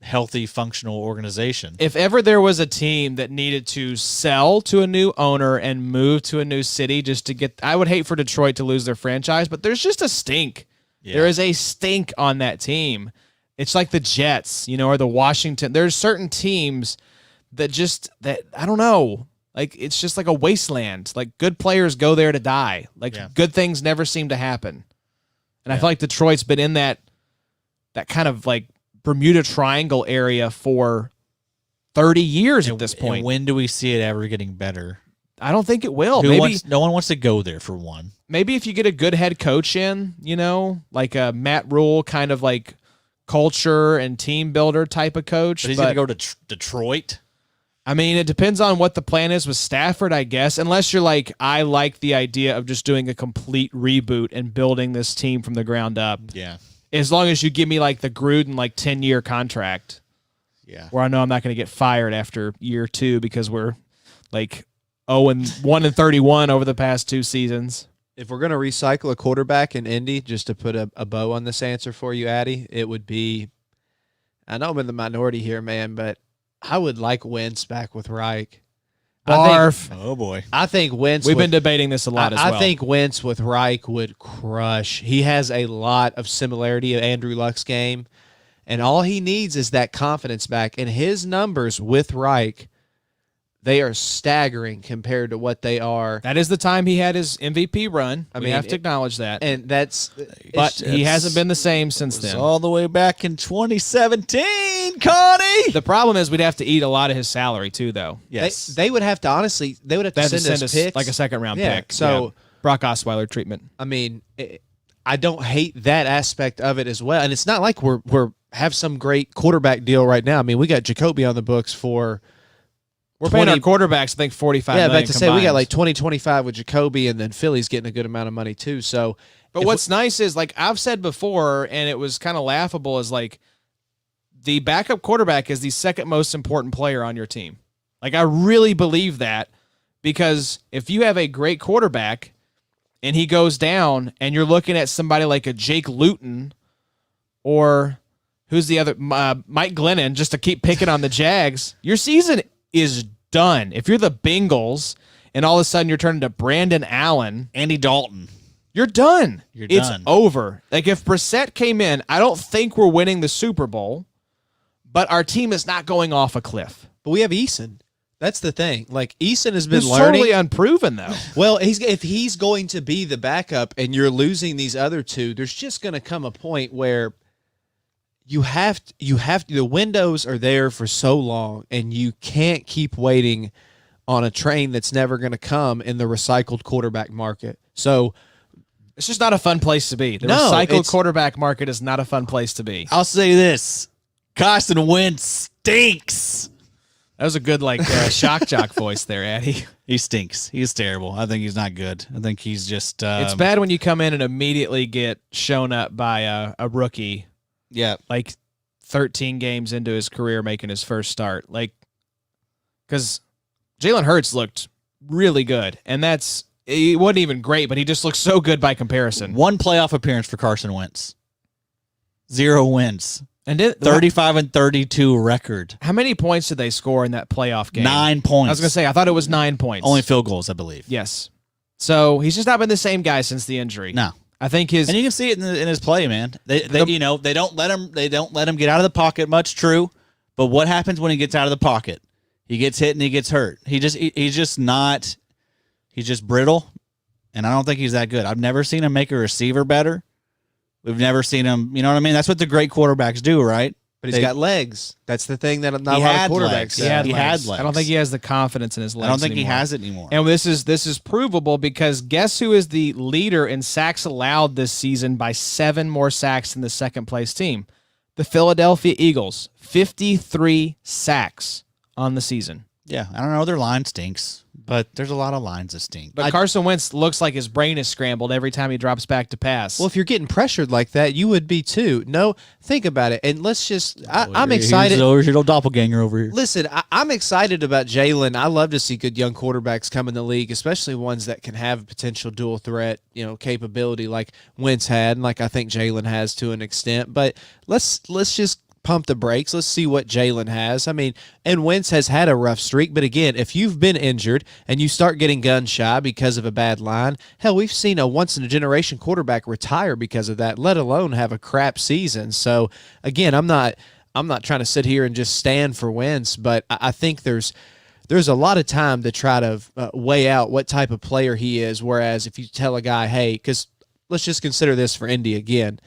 healthy, functional organization. If ever there was a team that needed to sell to a new owner and move to a new city just to get, I would hate for Detroit to lose their franchise, but there's just a stink. Yeah. There is a stink on that team. It's like the Jets, or the Washington. There's certain teams that I don't know. Like, it's just like a wasteland. Like, good players go there to die. Like, good things never seem to happen. And I feel like Detroit's been in that kind of like Bermuda Triangle area for 30 years at this point. And when do we see it ever getting better? I don't think it will. No one wants to go there for one. Maybe if you get a good head coach in, like a Matt Rule kind of like culture and team builder type of coach. But he's going to go to Detroit. I mean, it depends on what the plan is with Stafford, I guess, unless you're like, I like the idea of just doing a complete reboot and building this team from the ground up. Yeah. As long as you give me like the Gruden 10-year contract. Yeah. Where I know I'm not going to get fired after year 2 because we're like 1-31 over the past 2 seasons. if we're going to recycle a quarterback in Indy, just to put a bow on this answer for you, Addy, it would be, I know I'm in the minority here, man, but I would like Wentz back with Reich. Barf. Oh, boy. I think Wentz. We've been debating this a lot as well. I think Wentz with Reich would crush. He has a lot of similarity of Andrew Luck's game, and all he needs is that confidence back. And his numbers with Reich, they are staggering compared to what they are. That is the time he had his MVP run. We mean, have to acknowledge that. And that's, but he hasn't been the same since then. All the way back in 2017, Connie. The problem is we'd have to eat a lot of his salary too, though. Yes. they would have to honestly, they would have to send us picks. like a second-round Yeah, pick. so- Yeah. Brock Osweiler treatment. I mean, I don't hate that aspect of it as well. And it's not like we're have some great quarterback deal right now. I mean, we got Jacoby on the books for. We're paying our quarterbacks, I think, $45 million. Yeah, about to say we got combined. like 20-25 with Jacoby, and then Philly's getting a good amount of money too. So, But what's nice is, like I've said before, and it was kind of laughable, is like the backup quarterback is the second most important player on your team. Like I really believe that, because if you have a great quarterback and he goes down and you're looking at somebody like a Jake Luton or who's the other, Mike Glennon, just to keep picking on the Jags, your season is done. If you're the Bengals and all of a sudden you're turning to Brandon Allen, Andy Dalton. you're done. It's done. over. Like if Brissett came in, I don't think we're winning the Super Bowl, but our team is not going off a cliff. but we have Eason. That's the thing. Like Eason has been He's learning. totally unproven though. Well, if he's going to be the backup and you're losing these other two, there's just going to come a point where you have to, the windows are there for so long, and you can't keep waiting on a train that's never going to come in the recycled quarterback market. So It's just not a fun place to be. The No, recycled it's- quarterback market is not a fun place to be. I'll say this. Carson Wentz stinks. That was a good shock jock voice there, Addy. He stinks. He's terrible. I think he's not good. I think he's just... It's bad when you come in and immediately get shown up by a rookie, Yeah. like 13 games into his career making his first start. Like, because Jalen Hurts looked really good, and he wasn't even great, but he just looked so good by comparison. One playoff appearance for Carson Wentz. 0 wins. And 35-32 record. how many points did they score in that playoff game? 9 points. I was going to say, I thought it was 9 points. Only field goals, I believe. Yes. So he's just not been the same guy since the injury. No. I think his And you can see it in his play, man. They don't let him get out of the pocket much. True, but what happens when he gets out of the pocket? He gets hit and he gets hurt. He's just brittle, and I don't think he's that good. I've never seen him make a receiver better. We've never seen him. You know what I mean? That's what the great quarterbacks do, right? But he's got legs. That's the thing that not a lot of quarterbacks have. He had legs. I don't think he has the confidence in his legs. I don't think anymore. he has it anymore. And this is provable because guess who is the leader in sacks allowed this season by 7 more sacks than the second place team? The Philadelphia Eagles, 53 sacks on the season. Yeah, I don't know. Their line stinks, but there's a lot of lines that stink. But Carson Wentz looks like his brain is scrambled every time he drops back to pass. Well, if you're getting pressured like that, you would be too. No, think about it. And let's just, I'm excited. Here's your little doppelganger over here. Listen, I'm excited about Jalen. I love to see good young quarterbacks come in the league, especially ones that can have potential dual threat, capability like Wentz had, and like I think Jalen has to an extent. But let's just pump the brakes. Let's see what Jalen has. I mean, and Wentz has had a rough streak, but again, if you've been injured and you start getting gun shy because of a bad line, hell, we've seen a once-in-a-generation quarterback retire because of that, let alone have a crap season. So, again, I'm not trying to sit here and just stand for Wentz, but I think there's a lot of time to try to weigh out what type of player he is, whereas if you tell a guy, hey, because let's just consider this for Indy again.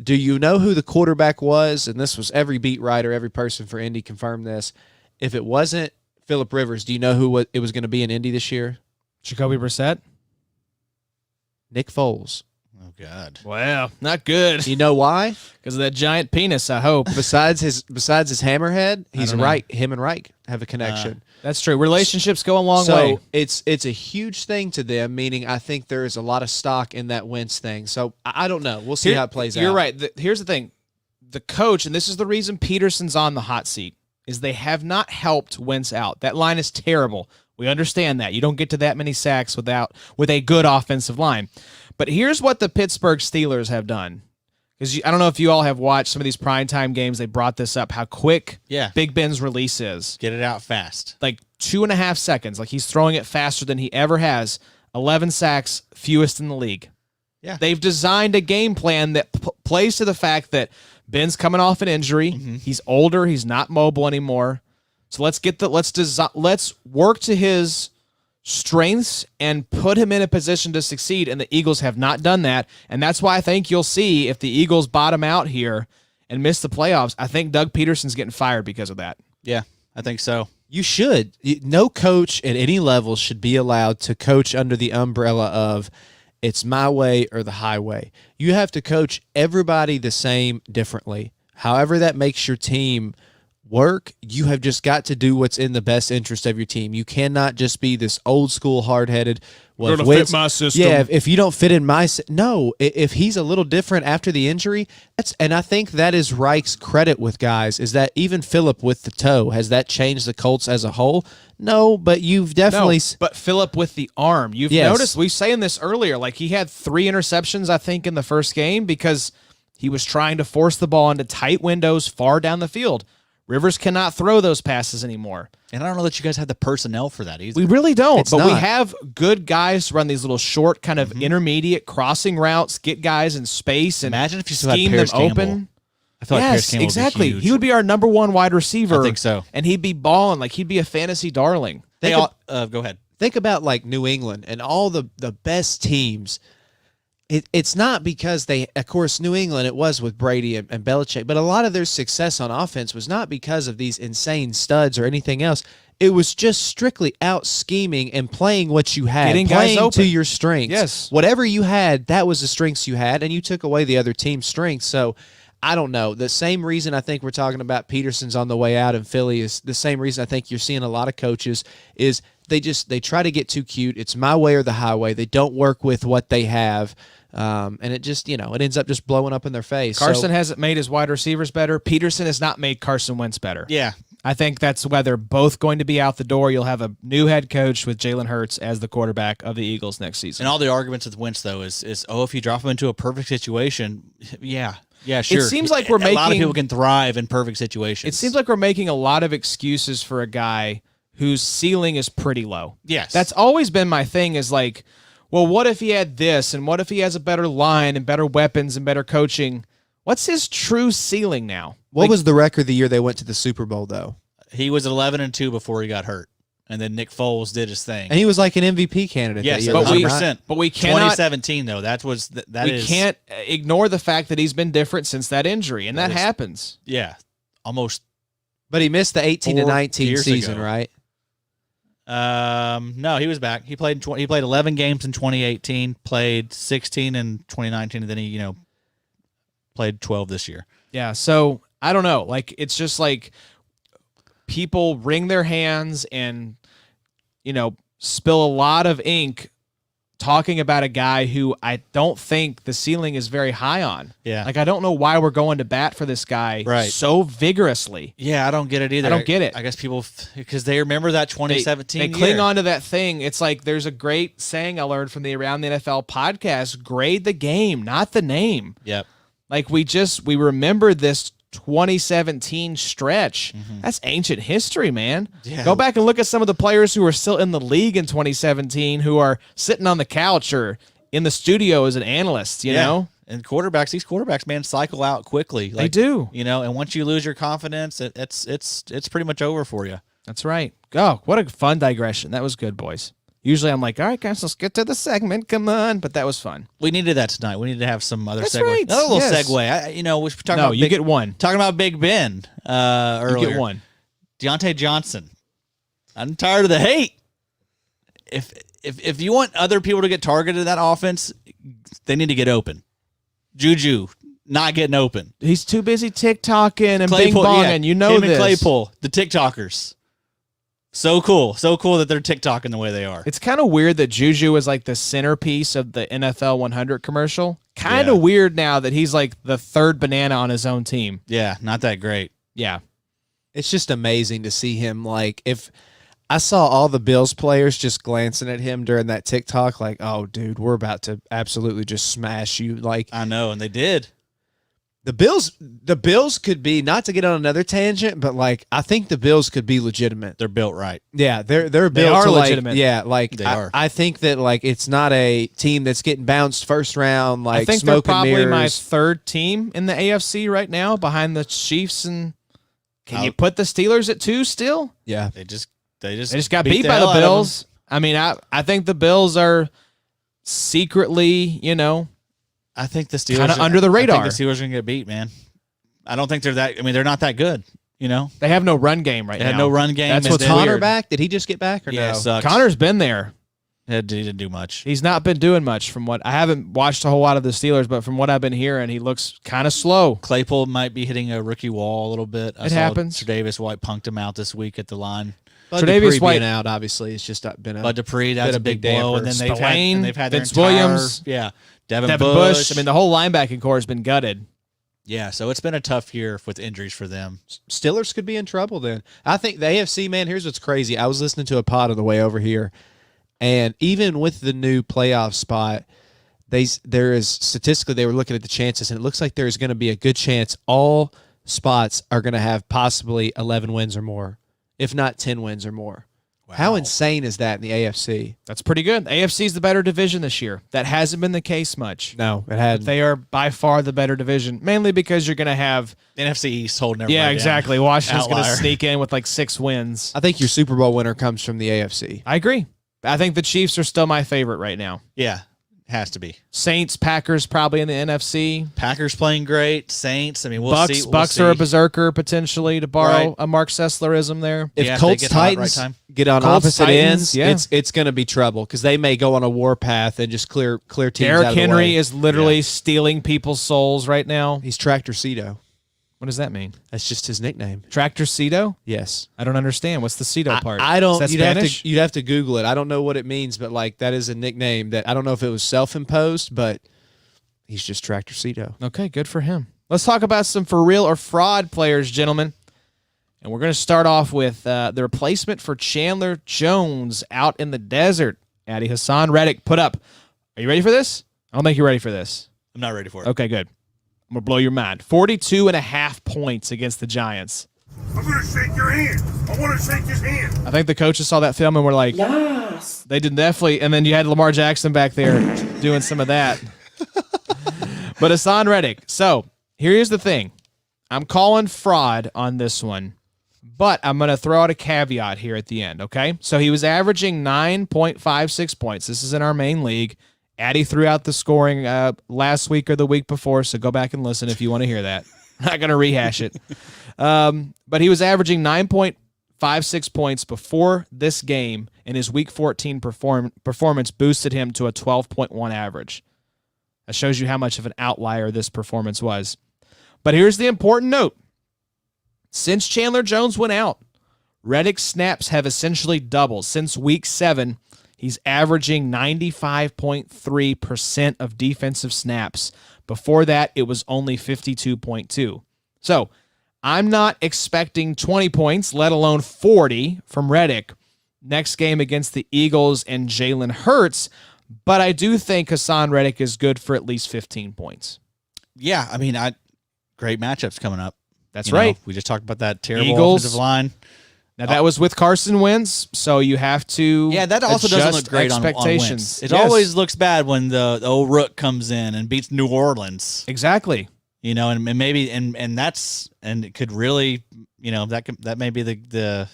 Do you know who the quarterback was? And this was every beat writer, every person for Indy confirmed this. If it wasn't Phillip Rivers, do you know who it was going to be in Indy this year? Jacoby Brissett? Nick Foles. Oh, God. Wow, not good. You know why? Because of that giant penis, I hope. Besides his hammerhead, he's don't know. right. Him and Reich have a connection. That's true. Relationships go a long So way. it's a huge thing to them, meaning I think there is a lot of stock in that Wentz thing. So I don't know. We'll see how it plays out. You're right. Here's the thing. The coach, and this is the reason Peterson's on the hot seat, is they have not helped Wentz out. That line is terrible. We understand that. You don't get to that many sacks with a good offensive line. But here's what the Pittsburgh Steelers have done. Because I don't know if you all have watched some of these primetime games. They brought this up, how quick Big Ben's release is. Get it out fast. Like 2.5 seconds. Like he's throwing it faster than he ever has. 11 sacks, fewest in the league. Yeah. They've designed a game plan that plays to the fact that Ben's coming off an injury. Mm-hmm. He's older. He's not mobile anymore. So let's work to his strengths and put him in a position to succeed, and the Eagles have not done that, and that's why I think you'll see if the Eagles bottom out here and miss the playoffs, I think Doug Peterson's getting fired because of that. Yeah, I think so. You should. No coach at any level should be allowed to coach under the umbrella of it's my way or the highway. You have to coach everybody the same differently. However that makes your team work, you have just got to do what's in the best interest of your team. You cannot just be this old school hard-headed, well, to fit my system. Yeah, if you don't fit in no, if he's a little different after the injury, and I think that is Reich's credit with guys, is that even Phillip with the toe, has that changed the Colts as a whole? No, but you've definitely... No, but Phillip with the arm. You've noticed, we were saying this earlier, like he had 3 interceptions, I think, in the first game because he was trying to force the ball into tight windows far down the field. Rivers cannot throw those passes anymore. And I don't know that you guys have the personnel for that either. We really don't, but we not. have good guys to run these little short, kind of intermediate crossing routes, get guys in space, and imagine if you still had scheme them Paris open. Campbell. I feel like Paris Campbell exactly. would be huge. He would be our number 1 wide receiver. I think so. And he'd be balling like he'd be a fantasy darling. Go ahead. Think about like New England and all the best teams. It's not because of course, New England, it was with Brady and Belichick, but a lot of their success on offense was not because of these insane studs or anything else. It was just strictly out scheming and playing what you had, getting guys playing open to your strengths. Yes. Whatever you had, that was the strengths you had, and you took away the other team's strengths. So I don't know. The same reason I think we're talking about Peterson's on the way out in Philly is the same reason I think you're seeing a lot of coaches is they try to get too cute. It's my way or the highway. They don't work with what they have. And it just, it ends up just blowing up in their face. Carson hasn't made his wide receivers better. Peterson has not made Carson Wentz better. Yeah. I think that's why they're both going to be out the door. You'll have a new head coach with Jalen Hurts as the quarterback of the Eagles next season. And all the arguments with Wentz, though, is if you drop him into a perfect situation, yeah, sure. It seems like we're a lot of making- people can thrive in perfect situations. It seems like we're making a lot of excuses for a guy whose ceiling is pretty low. Yes. That's always been my thing is like, well, what if he had this, and what if he has a better line and better weapons and better coaching? What's his true ceiling now? What was the record the year they went to the Super Bowl, though? He was 11-2 before he got hurt, and then Nick Foles did his thing. And he was like an MVP candidate Yes, that year. but was he 100%. not? But we cannot. 2017 though, we Can't ignore the fact that he's been different since that injury, and that happens. Yeah, almost. But he missed the 18 to 4 19 years season, ago. right? No, he was back. He played 11 games in 2018, played 16 in 2019, and then he played 12 this year. Yeah, so I don't know. Like, it's just like people wring their hands and, spill a lot of ink talking about a guy who I don't think the ceiling is very high on. Yeah. Like, I don't know why we're going to bat for this guy so vigorously. Yeah, I don't get it either. I don't get it. I guess people, because they remember that 2017 They cling on to that thing. It's like there's a great saying I learned from the Around the NFL podcast, grade the game, not the name. Yep. Like, we remember this 2017 stretch. That's ancient history, man. Yeah. Go back and look at some of the players who are still in the league in 2017 who are sitting on the couch or in the studio as an analyst, you know? And these quarterbacks, man, cycle out quickly. They do. And once you lose your confidence, it's pretty much over for you. That's right. Oh, what a fun digression. That was good, boys. Usually I'm like, all right, guys, let's get to the segment. Come on. But that was fun. We needed that tonight. We need to have some other That's segue. right. Another little Yes. segue. We were talking No, about you get one. talking about Big Ben earlier. You get one. Deontay Johnson. I'm tired of the hate. If you want other people to get targeted in that offense, they need to get open. Juju not getting open. He's too busy TikToking and bing Claypool, bonging. You know him this. and Claypool, the TikTokers. So cool that they're TikToking the way they are. It's kind of weird that Juju is like the centerpiece of the NFL 100 commercial. Kind of Yeah. weird now that he's like the third banana on his own team. Yeah, not that great. Yeah. It's just amazing to see him. Like, if I saw all the Bills players just glancing at him during that TikTok, like, oh, dude, we're about to absolutely just smash you. Like, I know, and they did. the Bills could be, not to get on another tangent, but like, I think the Bills could be legitimate. They're built right. Yeah, they're built are to, like, legitimate. yeah, like They I, are. I think that like it's not a team that's getting bounced first round. Like, I think they're smoke and probably my mirrors. third team in the AFC right now behind the Chiefs. And can you put the Steelers at 2 still? Yeah, They just They just got beat by hell the out of Bills. I mean, I think the Bills are secretly, I think the Steelers Kinda under the radar. I think the Steelers are gonna get beat, man. I don't think they're that. I mean, they're not that good. they have no run game right They now. had no run game. That's and what's then- Connor weird. back? Did he just get back or Yeah, no? it sucks. Connor's been there. He didn't do much. He's not been doing much from what I haven't watched a whole lot of the Steelers, but from what I've been hearing, he looks kind of slow. Claypool might be hitting a rookie wall a little bit. I It saw happens. Tre'Davious White punked him out this week at the line. Bud Tre'Davious Dupree White- being out, obviously, it's just been a Bud Dupree, that's been a a big big blow. damper. And then Spillane, they've had their Vince entire, Williams, Devin Devin Bush. I mean, the whole linebacking core has been gutted. Yeah, so it's been a tough year with injuries for them. Steelers could be in trouble then. I think the AFC, man, here's what's crazy. I was listening to a pod on the way over here, and even with the new playoff spot, there is statistically they were looking at the chances, and it looks like there's going to be a good chance all spots are going to have possibly 11 wins or more, if not 10 wins or more. How insane is that in the AFC? That's pretty good. AFC is the better division this year. That hasn't been the case much. No, it had. They are by far the better division, mainly because you're going to have. NFC East holding everybody Yeah, down. exactly. Washington's going to Outlier. sneak in with like 6 wins. I think your Super Bowl winner comes from the AFC. I agree. I think the Chiefs are still my favorite right now. Yeah, has to be. Saints, Packers probably in the NFC. Packers playing great. Saints. I mean, we'll Bucks, see. We'll Bucks see. are a berserker potentially to borrow Right. a Mark Sesslerism there. If Yeah, if they Colts get hot at Titans right time. get on Colts, opposite Titans, ends, yeah. it's going to be trouble because they may go on a war path and just clear teams out Derrick of the Henry way. is literally stealing people's souls right now. He's Tractor Cedo. What does that mean? That's just his nickname. Tractor Cedo? Yes. I don't understand. What's the Cedo part? I don't. Is that You'd have Spanish? to. You'd have to Google it. I don't know what it means, but like that is a nickname that I don't know if it was self-imposed, but he's just Tractor Cedo. Okay, good for him. Let's talk about some for real or fraud players, gentlemen. And we're going to start off with the replacement for Chandler Jones out in the desert. Addy Hassan Reddick put up. Are you ready for this? I don't think you're ready for this. I'm not ready for it. Okay, good. I'm going to blow your mind. 42.5 points against the Giants. I'm gonna shake your hand. I want to shake his hand. I think the coaches saw that film and were like, yes. They did definitely. And then you had Lamar Jackson back there doing some of that. But Hassan Reddick. So here's the thing. I'm calling fraud on this one, but I'm going to throw out a caveat here at the end, okay? So he was averaging 9.56 points. This is in our main league. Addy threw out the scoring last week or the week before, so go back and listen if you want to hear that. Not going to rehash it. But he was averaging 9.56 points before this game, and his Week 14 performance boosted him to a 12.1 average. That shows you how much of an outlier this performance was. But here's the important note. Since Chandler Jones went out, Reddick's snaps have essentially doubled. Since Week 7, he's averaging 95.3% of defensive snaps. Before that, it was only 52.2. So I'm not expecting 20 points, let alone 40 from Reddick next game against the Eagles and Jalen Hurts, but I do think Hassan Reddick is good for at least 15 points. Yeah, I mean, great matchups coming up. That's right. We just talked about that terrible Eagles. offensive line. Now, that was with Carson Wentz, so you have to that also doesn't look great on expectations. Wentz. It always looks bad when the old Rook comes in and beats New Orleans. Exactly. And maybe and it could really, that may be the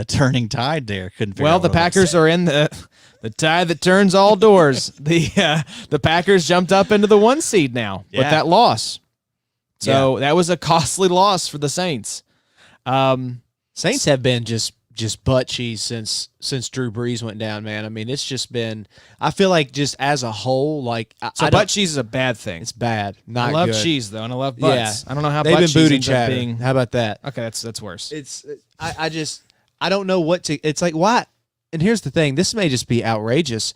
turning tide there. Couldn't figure out the what it was. Packers are in the tide that turns all doors. The Packers jumped up into the 1 seed now with that loss. So that was a costly loss for the Saints. Saints have been just butt cheese since Drew Brees went down, man. I mean, it's just been. I feel like just as a whole, like butt cheese is a bad thing. It's bad. Not I love good. cheese though, and I love butts. Yeah. I don't know how they've butt been cheese booty ends up chatter. being. How about that? Okay, that's worse. I don't know what to. It's like why. And here's the thing. This may just be outrageous.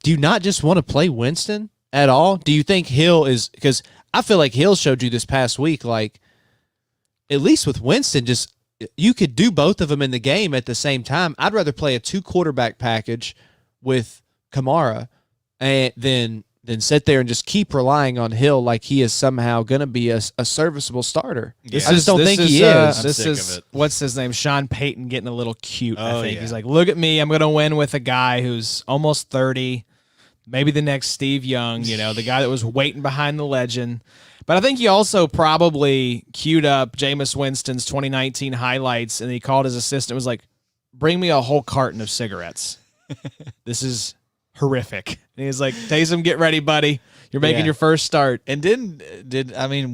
Do you not just want to play Winston at all? Do you think Hill is because I feel like Hill showed you this past week, like at least with Winston, just you could do both of them in the game at the same time. I'd rather play a 2 quarterback package with Kamara and then sit there and just keep relying on Hill like he is somehow going to be a serviceable starter. I just don't think he is. This is what's his name? Sean Payton getting a little cute. I think he's like, look at me. I'm going to win with a guy who's almost 30, maybe the next Steve Young. The guy that was waiting behind the legend. But I think he also probably queued up Jameis Winston's 2019 highlights, and he called his assistant. Was like, "Bring me a whole carton of cigarettes. This is horrific." And he was like, "Taysom, get ready, buddy. You're making your first start." And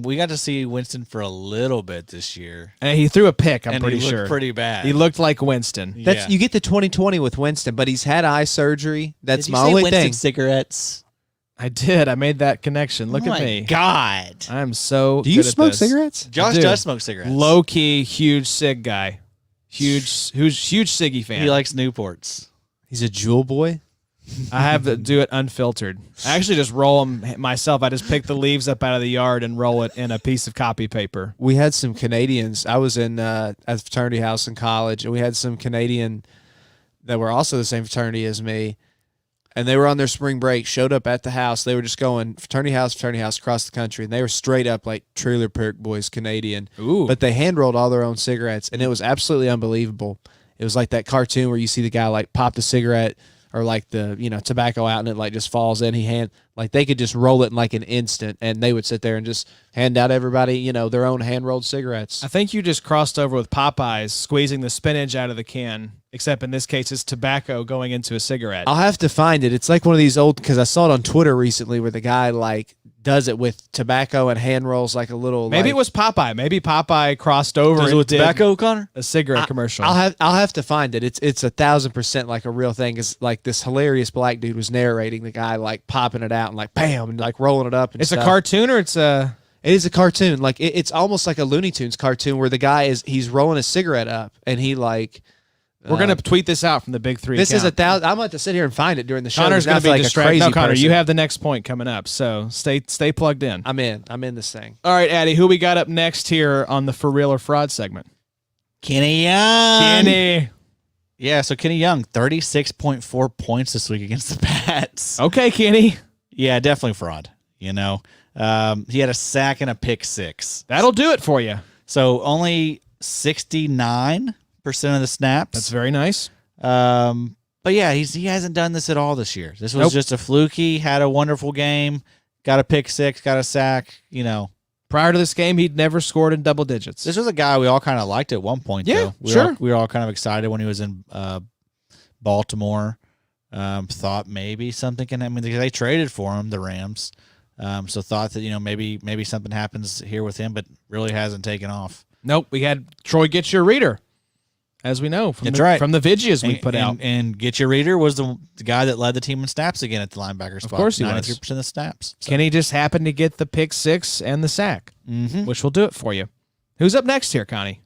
we got to see Winston for a little bit this year, and he threw a pick. I'm and pretty he sure looked pretty bad. He looked like Winston. You get the 2020 with Winston, but he's had eye surgery. That's Did my you say only Winston thing. Cigarettes. I did. I made that connection. Look at me. God. I'm so. Do you good at smoke this. cigarettes? Josh does smoke cigarettes. Low key, huge cig guy. Huge Siggy fan. He likes Newports. He's a Jewel boy. I have to do it unfiltered. I actually just roll them myself. I just pick the leaves up out of the yard and roll it in a piece of copy paper. We had some Canadians. I was in at a fraternity house in college, and we had some Canadian that were also the same fraternity as me. And they were on their spring break, showed up at the house. They were just going fraternity house across the country. And they were straight up like Trailer Park Boys Canadian. Ooh. But they hand-rolled all their own cigarettes, and it was absolutely unbelievable. It was like that cartoon where you see the guy like pop the cigarette or like the, tobacco out and it like just falls in. They could just roll it in like an instant, and they would sit there and just hand out everybody, their own hand-rolled cigarettes. I think you just crossed over with Popeyes, squeezing the spinach out of the can, except in this case it's tobacco going into a cigarette. I'll have to find it. It's like one of these old, because I saw it on Twitter recently where the guy like does it with tobacco and hand rolls like a little. Maybe it was Popeye. Maybe Popeye crossed over Does it and with did tobacco, Connor? a cigarette commercial. I'll have to find it. It's 1,000% like a real thing. It's like this hilarious black dude was narrating the guy like popping it out and like bam and like rolling it up. And it's stuff. a cartoon or it's a. It is a cartoon. Like it's almost like a Looney Tunes cartoon where the guy he's rolling a cigarette up and he like. We're gonna tweet this out from the Big Three. This account. is 1,000. I'm about to sit here and find it during the show. Connor's Now gonna I feel be like a distracted. crazy No, Connor, person. you have the next point coming up, so stay plugged in. I'm in this thing. All right, Addy, who we got up next here on the For Real or Fraud segment? Kenny Young. Kenny. Yeah, so Kenny Young, 36.4 points this week against the Pats. Okay, Kenny. Yeah, definitely fraud. He had a sack and a pick six. That'll do it for you. So only 69% of the snaps. That's very nice. But yeah, he hasn't done this at all this year. This was just a fluky, had a wonderful game, got a pick six, got a sack, Prior to this game, he'd never scored in double digits. This was a guy we all kind of liked at one point, Yeah, though. sure. We were all kind of excited when he was in Baltimore. Thought maybe something can happen. They traded for him, the Rams. So thought that maybe something happens here with him, but really hasn't taken off. Nope, we had Troy Get Your Reader, as we know from That's the, right. from the videos we put out. And Get Your Reader was the guy that led the team in snaps again at the linebacker spot. Of course he was. 93% of the snaps. So. Kenny just happened to get the pick 6 and the sack, which will do it for you. Who's up next here, Connie?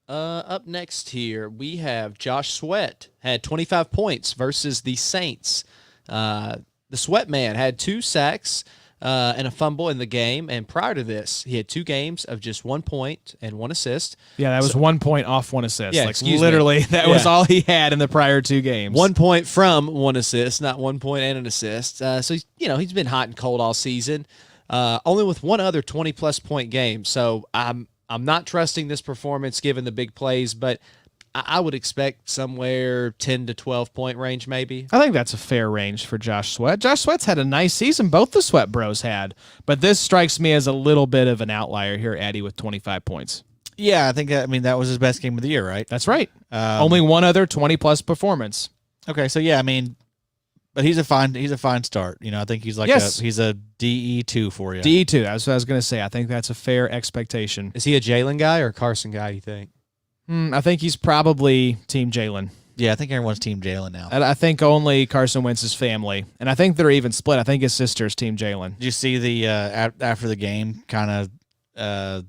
Up next here, we have Josh Sweat, had 25 points versus the Saints. The Sweat man had 2 sacks and a fumble in the game, and prior to this, he had 2 games of just 1 point and 1 assist. Yeah, that was 1 point off 1 assist. Yeah, like excuse literally, me. that Yeah. was all he had in the prior 2 games. 1 point from 1 assist, not 1 point and an assist. So he's been hot and cold all season. Only with one other 20-plus point game. So I'm not trusting this performance given the big plays, but I would expect somewhere 10 to 12 point range maybe. I think that's a fair range for Josh Sweat. Josh Sweat's had a nice season. Both the Sweat Bros had. But this strikes me as a little bit of an outlier here, Eddie, with 25 points. Yeah, I think that was his best game of the year, right? That's right. Only one other 20-plus performance. Okay, so yeah, I mean, but he's a fine start. I think he's like he's a DE2 for you. DE2, that's what I was going to say. I think that's a fair expectation. Is he a Jalen guy or a Carson guy, you think? I think he's probably Team Jalen. Yeah, I think everyone's Team Jalen now. And I think only Carson Wentz's family. And I think they're even split. I think his sister's Team Jalen. Did you see the after the game kind of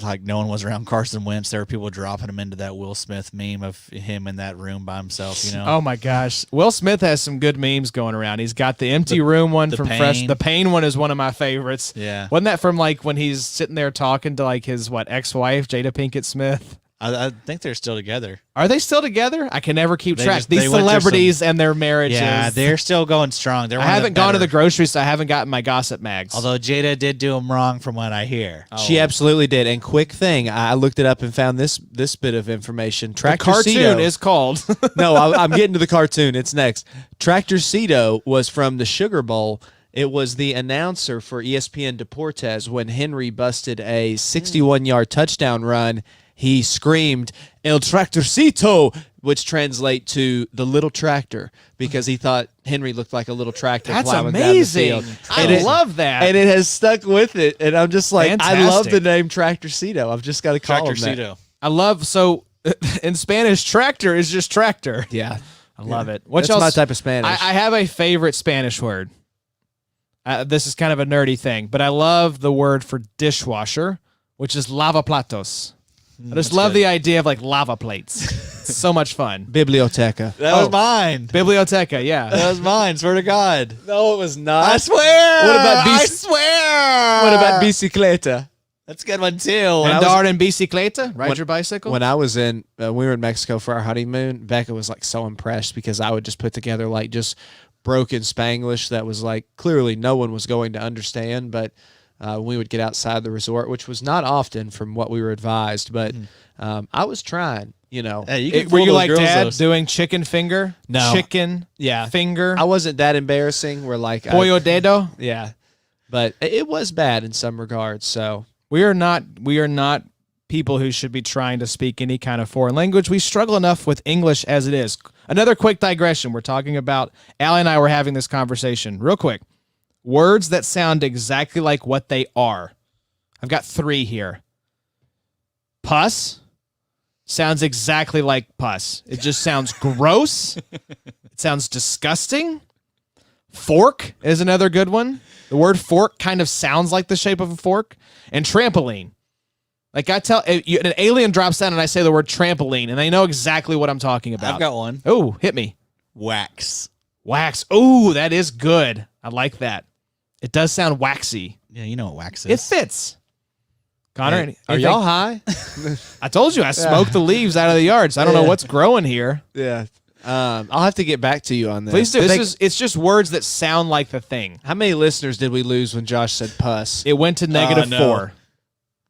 like no one was around Carson Wentz? There were people dropping him into that Will Smith meme of him in that room by himself, Oh, my gosh. Will Smith has some good memes going around. He's got the empty room one the from pain. Fresh. The pain one is one of my favorites. Yeah. Wasn't that from like when he's sitting there talking to like his, ex-wife, Jada Pinkett Smith? I think they're still together. Are they still together? I can never keep track. just- These they went through celebrities and their marriages. Yeah, they're still going strong. They're I one of haven't gone to the better- grocery store. I haven't gotten my gossip mags. Although Jada did do him wrong from what I hear. She absolutely did. And quick thing, I looked it up and found this bit of information. the Tractor cartoon Cito- is called. No, I'm getting to the cartoon. It's next. Tractor Cito was from the Sugar Bowl. It was the announcer for ESPN Deportes when Henry busted a 61-yard touchdown run. He screamed, El Tractorcito, which translate to the little tractor, because he thought Henry looked like a little tractor. That's plowing down the amazing. field. I love that. And it has stuck with it. And I'm just like, I love Fantastic. the name Tractorcito. I've just got to call Tractor him that. Cito. I love, so in Spanish, tractor is just tractor. Yeah. I love it. What That's else? my type of Spanish. I have a favorite Spanish word. This is kind of a nerdy thing, but I love the word for dishwasher, which is lavaplatos. I just love the idea of like lava plates. It's so much fun. Biblioteca. That was mine. Biblioteca, yeah. That was mine. Swear to God. No, it was not. I swear. What about I bici- swear. What about bicicleta? That's a good one too. Andar en bicicleta, ride when- your bicycle. When I was we were in Mexico for our honeymoon, Becca was like so impressed because I would just put together like just broken Spanglish that was like clearly no one was going to understand, but we would get outside the resort, which was not often from what we were advised, but I was trying, Hey, you can Were fool you those like girls, Dad though. doing chicken finger? No. Chicken Yeah. finger? I wasn't that embarrassing. We're like, Pollo dedo? yeah, but it was bad in some regards. So We are not people who should be trying to speak any kind of foreign language. We struggle enough with English as it is. Another quick digression. We're talking about, Allie and I were having this conversation. Real quick. Words that sound exactly like what they are. I've got 3 here. Pus sounds exactly like pus. It just sounds gross. It sounds disgusting. Fork is another good one. The word fork kind of sounds like the shape of a fork. And trampoline. Like an alien drops down and I say the word trampoline, and they know exactly what I'm talking about. I've got one. Oh, hit me. Wax. Wax. Oh, that is good. I like that. It does sound waxy. Yeah, you know what wax It is. fits. Connor, are anything- y'all high? I told you I smoked the leaves out of the yard, so I don't know what's growing here. Yeah. I'll have to get back to you on this. Please do. It's just words that sound like the thing. How many listeners did we lose when Josh said pus? It went to negative no. 4.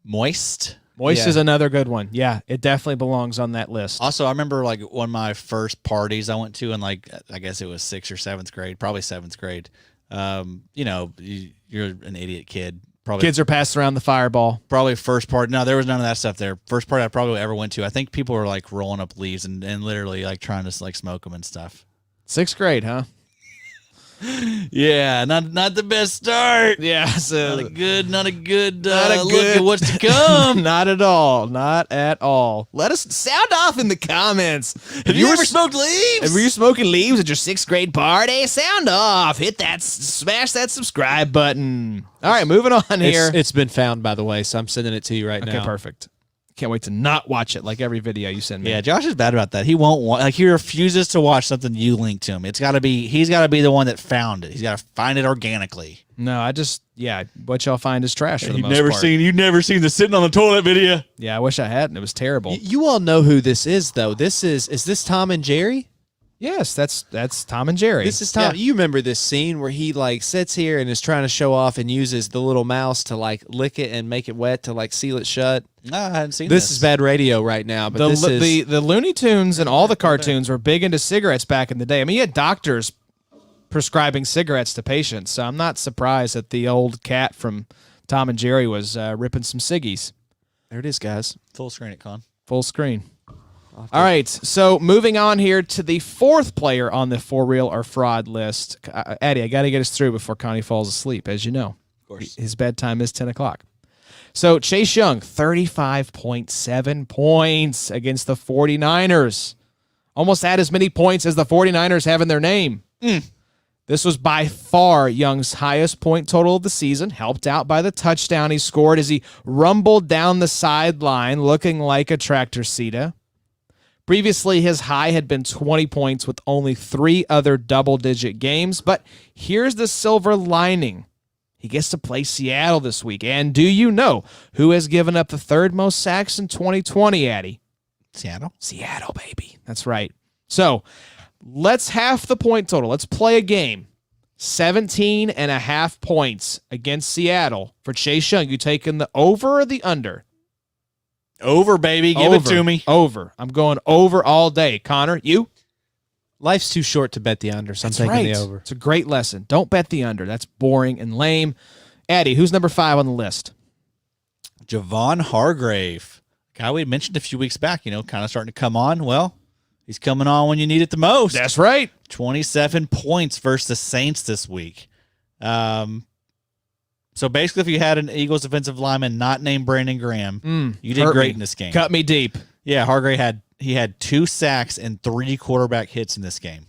Moist. Moist Yeah. is another good one. Yeah, it definitely belongs on that list. Also, I remember like one of my first parties I went to in like, I guess it was 6th or 7th grade, probably 7th grade. You're an idiot kid. Probably Kids are passing around the fireball. probably first part. No, there was none of that stuff there. First part I probably ever went to. I think people were like rolling up leaves and literally like trying to like smoke them and stuff. 6th grade, huh? Yeah, not the best start. Yeah, so Not a good not a look good at what's to come. Not at all. Not at all. Let us sound off in the comments. Have you ever smoked leaves? Were you smoking leaves at your 6th grade party? Sound off. Hit that, smash that subscribe button. All right, moving on here. It's been found, by the way, so I'm sending it to you right now. Okay, perfect. Can't wait to not watch it like every video you send me. Yeah, Josh is bad about that. He won't want, he refuses to watch something you link to him. He's got to be the one that found it. He's got to find it organically. No, what y'all find is trash for the most part. You've never seen the sitting on the toilet video. Yeah, I wish I hadn't. It was terrible. You all know who this is, though. Is this Tom and Jerry? Yes, that's Tom and Jerry. This is Tom. Yeah. You remember this scene where he like sits here and is trying to show off and uses the little mouse to like lick it and make it wet to like seal it shut? No, I hadn't seen This is bad radio right now, but The Looney Tunes and all the cartoons were big into cigarettes back in the day. I mean, you had doctors prescribing cigarettes to patients, so I'm not surprised that the old cat from Tom and Jerry was ripping some ciggies. There it is, guys. full screen at con. Full screen. All right, so moving on here to the 4th player on the For Real or Fraud list. Eddie, I got to get us through before Connie falls asleep, as you know. Of course. His bedtime is 10 o'clock. So Chase Young, 35.7 points against the 49ers. Almost had as many points as the 49ers have in their name. This was by far Young's highest point total of the season, helped out by the touchdown he scored as he rumbled down the sideline looking like a tractor Cita. Previously, his high had been 20 points with only 3 other double-digit games, but here's the silver lining. He gets to play Seattle this week, and do you know who has given up the 3rd most sacks in 2020, Addy? Seattle? Seattle, baby. That's right. So let's half the point total. Let's play a game. 17.5 points against Seattle for Chase Young. You taking the over or the under? Over, baby. Give it to me. Over. I'm going over all day. Connor, you? Life's too short to bet the under, so I'm taking the over. It's a great lesson. Don't bet the under. That's boring and lame. Eddie, who's number 5 on the list? Javon Hargrave. Guy we mentioned a few weeks back, kind of starting to come on. Well, he's coming on when you need it the most. That's right. 27 points versus the Saints this week. So basically, if you had an Eagles defensive lineman not named Brandon Graham, you did great in this game. Cut me deep. Yeah, Hargrave had 2 sacks and 3 quarterback hits in this game.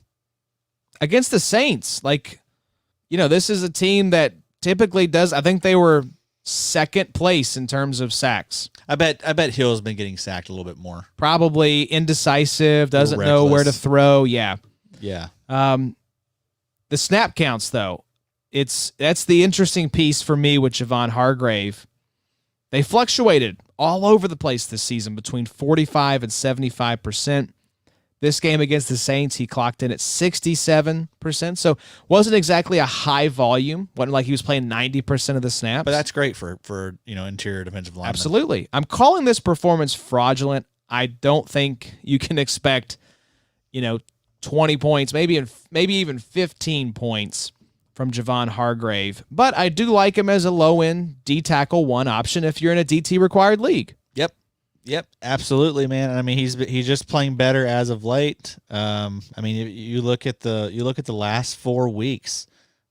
Against the Saints, this is a team that typically does. I think they were 2nd place in terms of sacks. I bet Hill's been getting sacked a little bit more. Probably indecisive, doesn't know where to throw. Yeah. Yeah. The snap counts, though. That's the interesting piece for me with Javon Hargrave. They fluctuated all over the place this season between 45 and 75%. This game against the Saints, he clocked in at 67%. So wasn't exactly a high volume. Wasn't like he was playing 90% of the snaps. But that's great for interior defensive linemen. Absolutely. I'm calling this performance fraudulent. I don't think you can expect, 20 points, maybe even 15 points from Javon Hargrave. But I do like him as a low-end D-tackle 1 option if you're in a DT-required league. Yep, absolutely, man. I mean, he's just playing better as of late. You look at the last 4 weeks,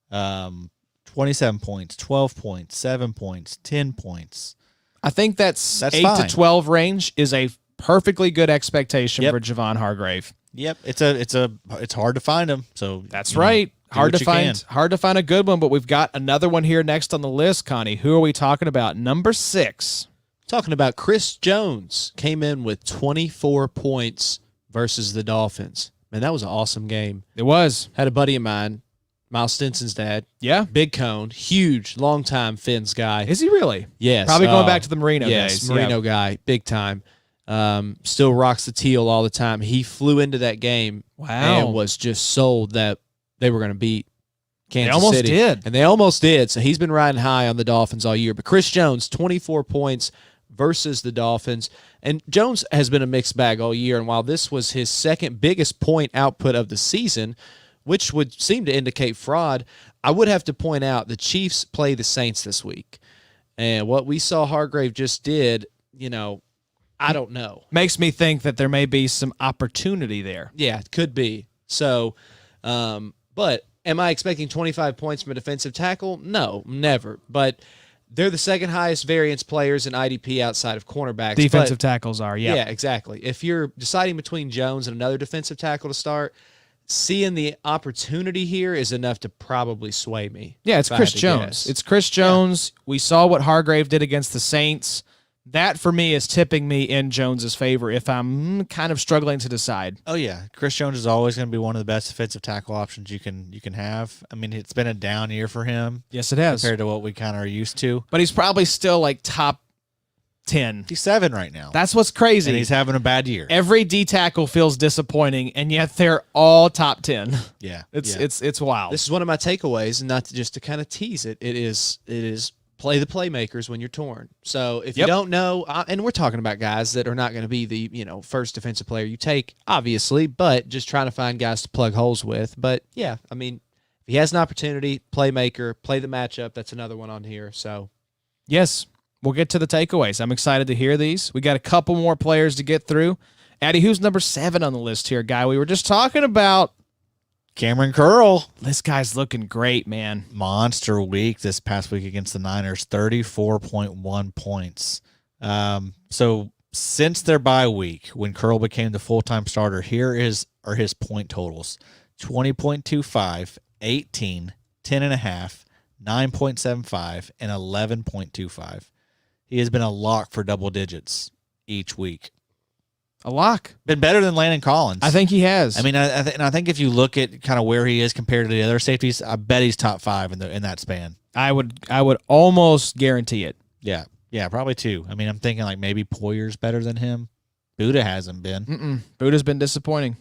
27 points, 12 points, 7 points, 10 points. I think that's 8 fine. to 12 range is a perfectly good expectation for Javon Hargrave. Yep, it's hard to find him. So that's right. Hard to find a good one, but we've got another one here next on the list, Connie. Who are we talking about? Number 6. Talking about Chris Jones, came in with 24 points versus the Dolphins. Man, that was an awesome game. It was. Had a buddy of mine, Miles Stinson's dad. Yeah. Big cone, huge, long-time Fins guy. Is he really? Yes. Probably going back to the Marino yes, days. Marino guy, big time. Still rocks the teal all the time. He flew into that game and was just sold that they were going to beat Kansas City. They almost did. And they almost did. So he's been riding high on the Dolphins all year. But Chris Jones, 24 points versus the Dolphins. And Jones has been a mixed bag all year. And while this was his 2nd biggest point output of the season, which would seem to indicate fraud, I would have to point out the Chiefs play the Saints this week. And what we saw Hargrave just did, I don't know. Makes me think that there may be some opportunity there. Yeah, it could be. So, but Am I expecting 25 points from a defensive tackle? No, never. But they're the second highest variance players in IDP outside of cornerbacks. Defensive tackles are, yeah. Yeah, exactly. If you're deciding between Jones and another defensive tackle to start, seeing the opportunity here is enough to probably sway me. Yeah, it's if I Chris had to Jones. guess. It's Chris Jones. We saw what Hargrave did against the Saints. That, for me, is tipping me in Jones's favor if I'm kind of struggling to decide. Oh yeah, Chris Jones is always going to be one of the best defensive tackle options you can have. I mean, it's been a down year for him Yes, it has. compared to what we kind of are used to. But he's probably still like top 10. He's 7 right now. That's what's crazy. And he's having a bad year. Every D tackle feels disappointing, and yet they're all top 10. Yeah, It's wild. This is one of my takeaways, and not to, just to kind of tease it. It is play the playmakers when you're torn. So if you don't know, and we're talking about guys that are not going to be the first defensive player you take, obviously, but just trying to find guys to plug holes with. But yeah, I mean, if he has an opportunity, playmaker, play the matchup. That's another one on here. So Yes, we'll get to the takeaways. I'm excited to hear these. We got a couple more players to get through. Addy, who's number 7 on the list here, guy? We were just talking about. Cameron Curl. This guy's looking great, man. Monster week this past week against the Niners, 34.1 points. So since their bye week, when Curl became the full-time starter, are his point totals: 20.25, 18, 10.5, 9.75, and 11.25. He has been a lock for double digits each week. A lock. Been better than Landon Collins. I think he has. I mean, I think if you look at kind of where he is compared to the other safeties, I bet he's top 5 in that span. I would almost guarantee it. Yeah, probably 2. I mean, I'm thinking like maybe Poyer's better than him. Buddha hasn't been. Buddha's been disappointing.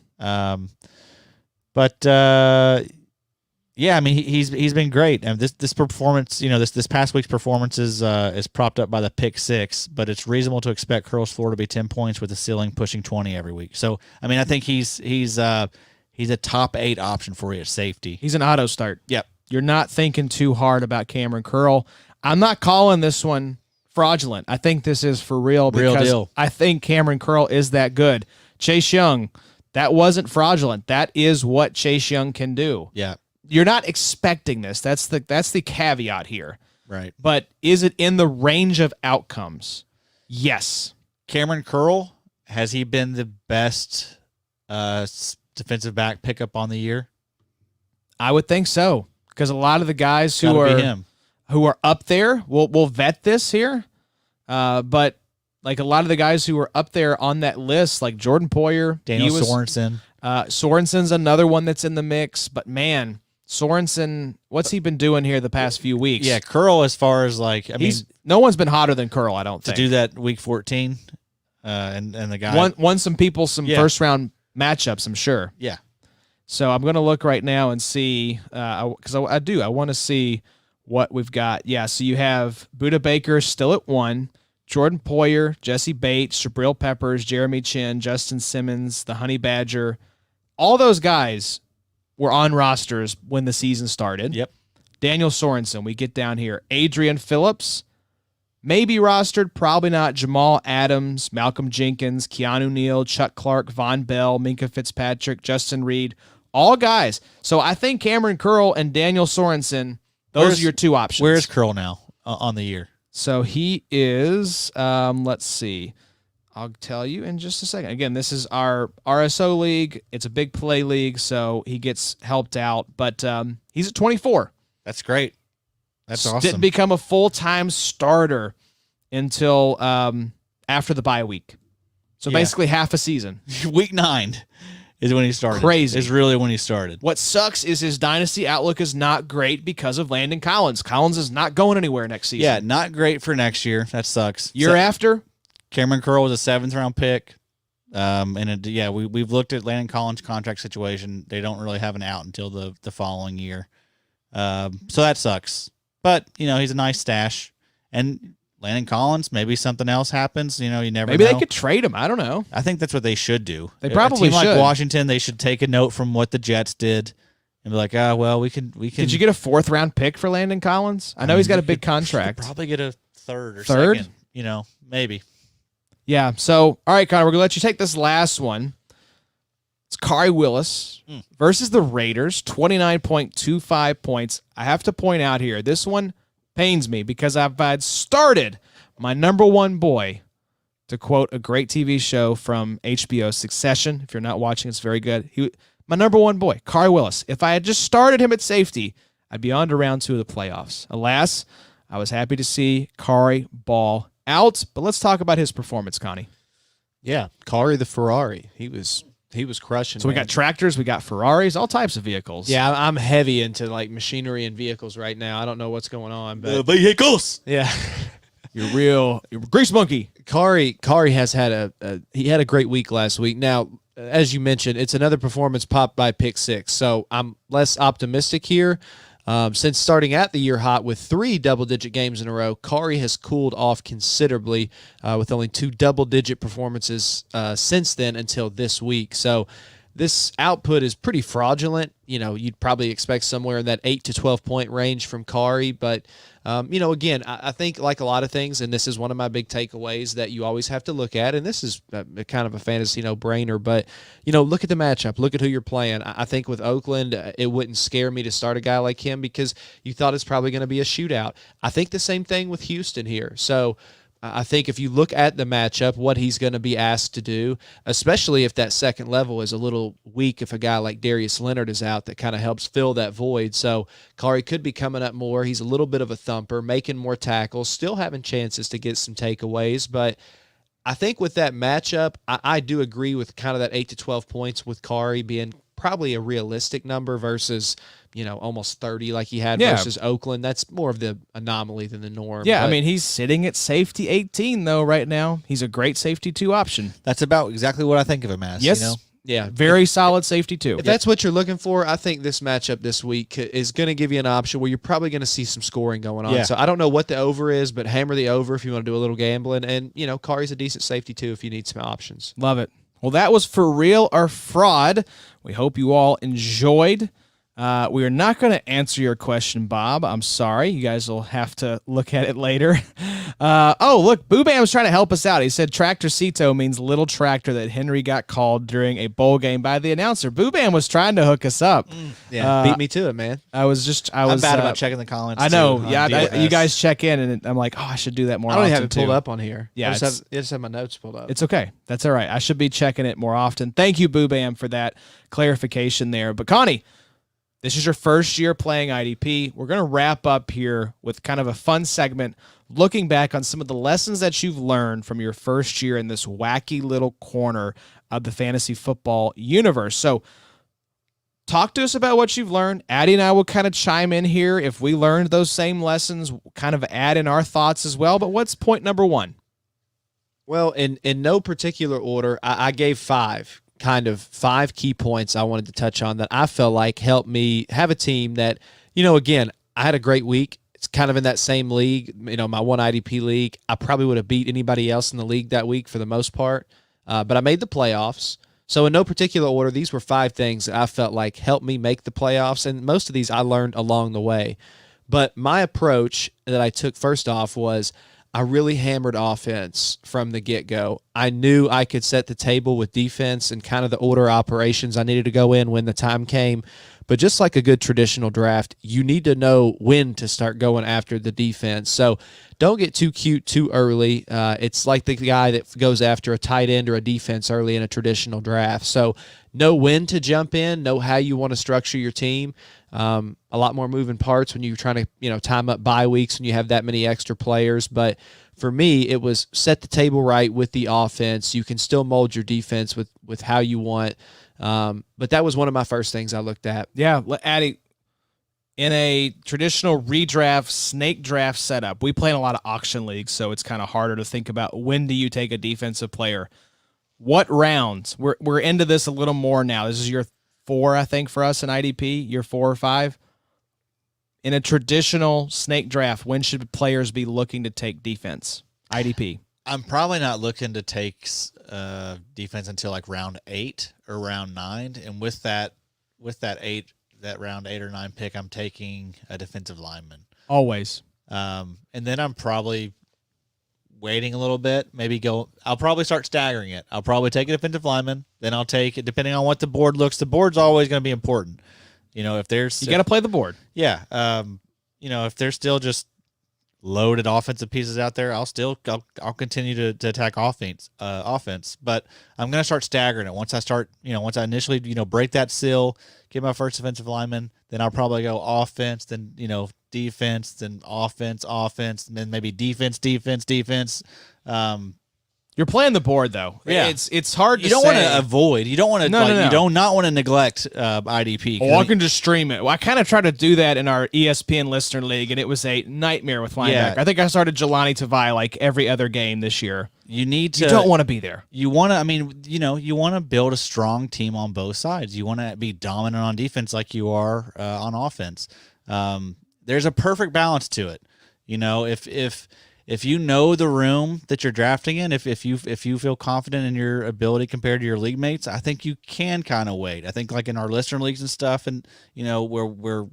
Yeah, I mean he's been great, and this performance, this past week's performance is propped up by the pick 6, but it's reasonable to expect Curl's floor to be 10 points with a ceiling pushing 20 every week. So I mean, I think he's a top 8 option for you at safety. He's an auto start. Yep. You're not thinking too hard about Cameron Curl. I'm not calling this one fraudulent. I think this is for real because Real deal. I think Cameron Curl is that good. Chase Young, that wasn't fraudulent. That is what Chase Young can do. Yeah. You're not expecting this. That's the caveat here. Right. But is it in the range of outcomes? Yes. Cameron Curl, has he been the best defensive back pickup on the year? I would think so, because a lot of the guys who Gotta be are him. who are up there, we'll vet this here, but like a lot of the guys who are up there on that list, like Jordan Poyer, Daniel Sorensen. Sorensen's another one that's in the mix, but man, Sorensen, what's he been doing here the past few weeks? Yeah, Curl, as far as like, I mean, no one's been hotter than Curl, I don't to think. do that week 14, and the guy won some people some first round matchups, I'm sure. Yeah. So I'm going to look right now and see, because I want to see what we've got. Yeah, so you have Buda Baker still at 1, Jordan Poyer, Jesse Bates, Jabril Peppers, Jeremy Chin, Justin Simmons, the Honey Badger. All those guys were on rosters when the season started. Yep. Daniel Sorensen, we get down here. Adrian Phillips, maybe rostered, probably not. Jamal Adams, Malcolm Jenkins, Keanu Neal, Chuck Clark, Von Bell, Minka Fitzpatrick, Justin Reed, all guys. So I think Cameron Curl and Daniel Sorensen, those are your 2 options. Where's Curl now on the year? So he is, let's see. I'll tell you in just a second. Again, this is our RSO league. It's a big play league, so he gets helped out. But he's at 24. That's great. That's awesome. Didn't become a full-time starter until after the bye week. So basically half a season. Week 9 is when he started. Crazy. Is really when he started. What sucks is his dynasty outlook is not great because of Landon Collins. Collins is not going anywhere next season. Yeah, not great for next year. That sucks. Year after, Cameron Curl was a 7th-round pick. We've looked at Landon Collins' contract situation. They don't really have an out until the following year. So that sucks. But, he's a nice stash. And Landon Collins, maybe something else happens. You never know. maybe they could trade him. I don't know. I think that's what they should do. They probably a team should. like Washington, they should take a note from what the Jets did and be like, we can. Did you get a 4th-round pick for Landon Collins? I know he's got a big contract. Probably get a 3rd or Third? 2nd. Maybe. Yeah. So, all right, Connor, we're going to let you take this last one. It's Kari Willis versus the Raiders, 29.25 points. I have to point out here, this one pains me because I've had started my number one boy, to quote a great TV show from HBO, Succession. If you're not watching, it's very good. My number one boy, Kari Willis. If I had just started him at safety, I'd be on to round 2 of the playoffs. Alas, I was happy to see Kari ball out, but let's talk about his performance, Connie. Yeah, Kari the Ferrari. He was crushing. So we man. got tractors, we got Ferraris, all types of vehicles. Yeah, I'm heavy into like machinery and vehicles right now. I don't know what's going on, but Vehicles. yeah. You're grease monkey. Kari has had a great week last week. Now, as you mentioned, it's another performance popped by pick 6. So I'm less optimistic here. Since starting out the year hot with 3 double-digit games in a row, Kari has cooled off considerably with only 2 double-digit performances since then until this week. So this output is pretty fraudulent. You'd probably expect somewhere in that 8 to 12 point range from Kari. But, again, I think like a lot of things, and this is one of my big takeaways that you always have to look at, and this is kind of a fantasy no-brainer, but, look at the matchup. Look at who you're playing. I think with Oakland, it wouldn't scare me to start a guy like him because you thought it's probably going to be a shootout. I think the same thing with Houston here. So I think if you look at the matchup, what he's going to be asked to do, especially if that second level is a little weak, if a guy like Darius Leonard is out, that kind of helps fill that void. So Kari could be coming up more. He's a little bit of a thumper, making more tackles, still having chances to get some takeaways. But I think with that matchup, I do agree with kind of that 8 to 12 points with Kari being probably a realistic number versus almost 30 like he had versus Oakland. That's more of the anomaly than the norm. Yeah, but I mean, he's sitting at safety 18, though, right now. He's a great safety 2 option. That's about exactly what I think of him as. Yes. yeah, Very solid safety 2. if that's what you're looking for, I think this matchup this week is going to give you an option where you're probably going to see some scoring going on. Yeah. So I don't know what the over is, but hammer the over if you want to do a little gambling. And, Kari's a decent safety too if you need some options. Love it. Well, that was For Real or Fraud. We hope you all enjoyed. We are not going to answer your question, Bob. I'm sorry. You guys will have to look at it later. Look, Boo Bam was trying to help us out. He said Tractorcito means little tractor that Henry got called during a bowl game by the announcer. Boo Bam was trying to hook us up. Beat me to it, man. I was I'm bad about checking the comments. I know. too, Yeah, you DFS. guys check in, and I'm like, I should do that more I often, don't even have it pulled too. up on here. Yeah, I just have my notes pulled up. It's okay. That's all right. I should be checking it more often. Thank you, Boo Bam, for that clarification there. But Connie, this is your first year playing IDP. We're going to wrap up here with kind of a fun segment, looking back on some of the lessons that you've learned from your first year in this wacky little corner of the fantasy football universe. So talk to us about what you've learned. Addie and I will kind of chime in here. If we learned those same lessons, kind of add in our thoughts as well. But what's point number 1? Well, in no particular order, I gave 5 key points I wanted to touch on that I felt like helped me have a team that, again, I had a great week. It's kind of in that same league, my one IDP league. I probably would have beat anybody else in the league that week for the most part, but I made the playoffs. So in no particular order, these were 5 things that I felt like helped me make the playoffs, and most of these I learned along the way. But my approach that I took first off was I really hammered offense from the get-go. I knew I could set the table with defense and kind of the order operations I needed to go in when the time came. But just like a good traditional draft, you need to know when to start going after the defense. So don't get too cute too early. It's like the guy that goes after a tight end or a defense early in a traditional draft. So know when to jump in, know how you want to structure your team. A lot more moving parts when you're trying to, time up bye weeks when you have that many extra players. But for me, it was set the table right with the offense. You can still mold your defense with how you want. But that was one of my first things I looked at. Yeah, Addie, in a traditional redraft, snake draft setup, we play in a lot of auction leagues, so it's kind of harder to think about when do you take a defensive player. What rounds? We're into this a little more now. This is year 4, I think, for us in IDP, year 4 or 5. In a traditional snake draft, when should players be looking to take defense? IDP. I'm probably not looking to take defense until like round 8 or round 9, and with that round 8 or 9 pick, I'm taking a defensive lineman. Always. And then I'm probably waiting a little bit, I'll probably start staggering it. I'll probably take a defensive lineman, then I'll take it depending on what the board looks. The board's always going to be important. If there's You got to play the board. Yeah. If there's still just loaded offensive pieces out there, I'll continue to attack offense. But I'm going to start staggering it. Once I initially, break that seal, get my first defensive lineman, then I'll probably go offense, then, defense, then offense, and then maybe defense. You're playing the board, though. Yeah. It's hard to You don't say. want to avoid. You don't want to. No. You do not want to neglect IDP. Oh, I can just stream it. Well, I kind of tried to do that in our ESPN listener league, and it was a nightmare with linebacker. Yeah. I think I started Jelani Tavai like every other game this year. You need to. You don't want to be there. You want to. You want to build a strong team on both sides. You want to be dominant on defense like you are on offense. There's a perfect balance to it. If you know the room that you're drafting in, if you feel confident in your ability compared to your league mates, I think you can kind of wait. I think like in our listener leagues and stuff, and where we're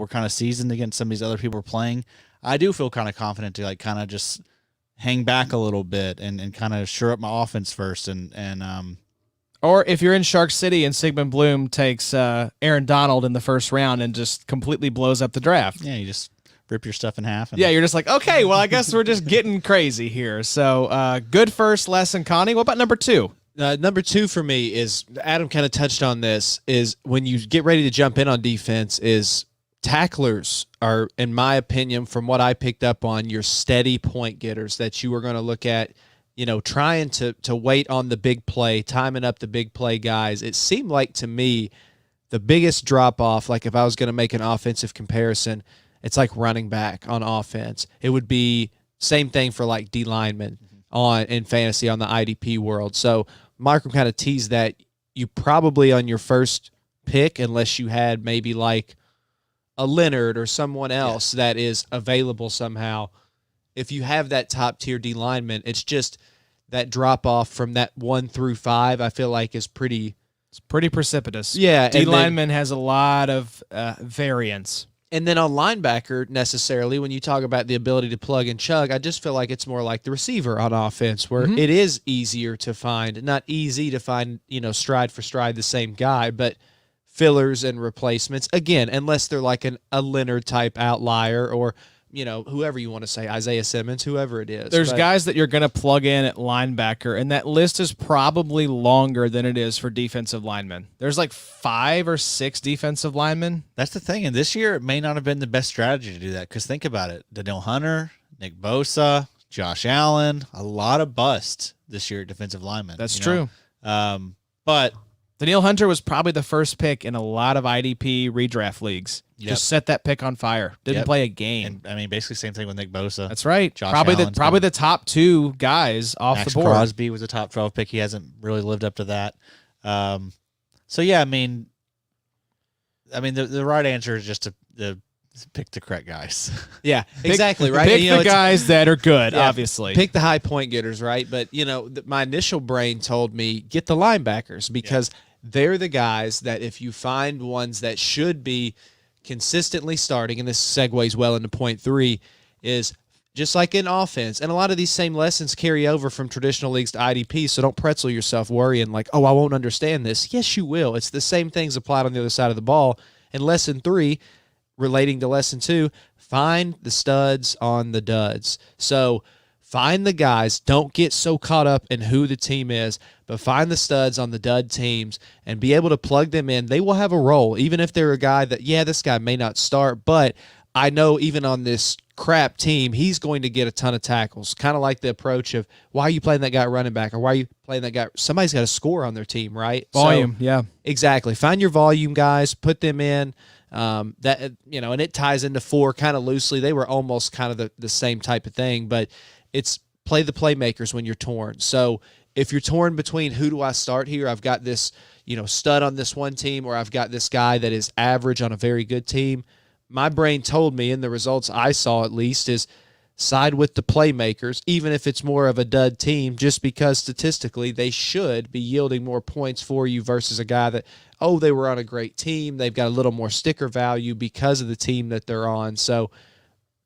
kind of seasoned against some of these other people we're playing, I do feel kind of confident to like kind of just hang back a little bit and kind of shore up my offense first Or if you're in Shark City and Sigmund Bloom takes Aaron Donald in the first round and just completely blows up the draft. Yeah, you just rip your stuff in half. Yeah, you're just like, okay, well, I guess we're just getting crazy here. So good first lesson, Connie. What about number 2? Number 2 for me is, Adam kind of touched on this, is when you get ready to jump in on defense, is tacklers are, in my opinion, from what I picked up on, your steady point getters that you are going to look at, trying to wait on the big play, timing up the big play guys. It seemed like to me the biggest drop-off, like if I was going to make an offensive comparison, it's like running back on offense. It would be same thing for like D linemen in fantasy on the IDP world. So Markham kind of teased that you probably on your first pick, unless you had maybe like a Leonard or someone else that is available somehow, if you have that top tier D lineman, it's just that drop off from that 1 through 5, I feel like is pretty precipitous. Yeah. D lineman has a lot of variance. And then on linebacker, necessarily, when you talk about the ability to plug and chug, I just feel like it's more like the receiver on offense, where it is easier to find, not easy to find, stride for stride the same guy, but fillers and replacements. Again, unless they're like a Leonard type outlier or, whoever you want to say, Isaiah Simmons, whoever it is. There's guys that you're going to plug in at linebacker, and that list is probably longer than it is for defensive linemen. There's like 5 or 6 defensive linemen. That's the thing. And this year, it may not have been the best strategy to do that, because think about it. Danielle Hunter, Nick Bosa, Josh Allen, a lot of bust this year at defensive linemen. That's true. But Danielle Hunter was probably the first pick in a lot of IDP redraft leagues. Yep. Just set that pick on fire. Didn't play a game. And, basically same thing with Nick Bosa. That's right. Josh probably Allen's the top 2 guys off Max the board. Crosby was a top 12 pick. He hasn't really lived up to that. So yeah, I mean, the right answer is just to pick the correct guys. Yeah, exactly, right? Pick the guys that are good, Yeah, obviously. Pick the high point getters, right? But, my initial brain told me get the linebackers, because they're the guys that if you find ones that should be consistently starting, and this segues well into point 3, is just like in offense. And a lot of these same lessons carry over from traditional leagues to IDP, so don't pretzel yourself worrying like, oh, I won't understand this. Yes, you will. It's the same things applied on the other side of the ball. And lesson 3, relating to lesson 2, find the studs on the duds. So find the guys. Don't get so caught up in who the team is, but find the studs on the dud teams and be able to plug them in. They will have a role, even if they're a guy that, this guy may not start, but I know even on this crap team, he's going to get a ton of tackles. Kind of like the approach of, why are you playing that guy running back, or why are you playing that guy? Somebody's got to score on their team, right? Volume, So, yeah. Exactly. Find your volume guys, put them in. And it ties into 4 kind of loosely. They were almost kind of the same type of thing, but it's play the playmakers when you're torn. So if you're torn between who do I start here, I've got this, stud on this one team, or I've got this guy that is average on a very good team. My brain told me, and the results I saw at least, is side with the playmakers, even if it's more of a dud team, just because statistically they should be yielding more points for you versus a guy that, they were on a great team. They've got a little more sticker value because of the team that they're on. So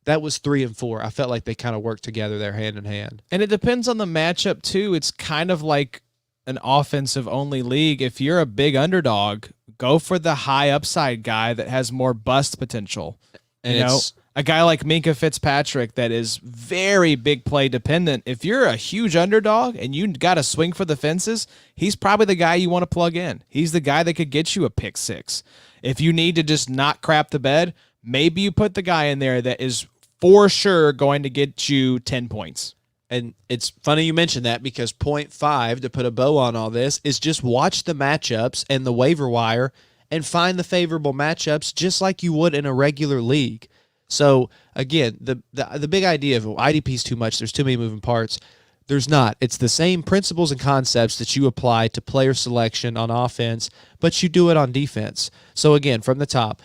that was 3 and 4. I felt like they kind of worked together there hand in hand. And it depends on the matchup too. It's kind of like an offensive only league. If you're a big underdog, go for the high upside guy that has more bust potential. And you know, it's a guy like Minka Fitzpatrick that is very big play dependent. If you're a huge underdog and you got to swing for the fences, he's probably the guy you want to plug in. He's the guy that could get you a pick six. If you need to just not crap the bed, maybe you put the guy in there that is for sure going to get you 10 points. And it's funny you mentioned that, because point 5, to put a bow on all this, is just watch the matchups and the waiver wire and find the favorable matchups just like you would in a regular league. So, again, the big idea of IDP is too much, there's too many moving parts. There's not. It's the same principles and concepts that you apply to player selection on offense, but you do it on defense. So, again, from the top,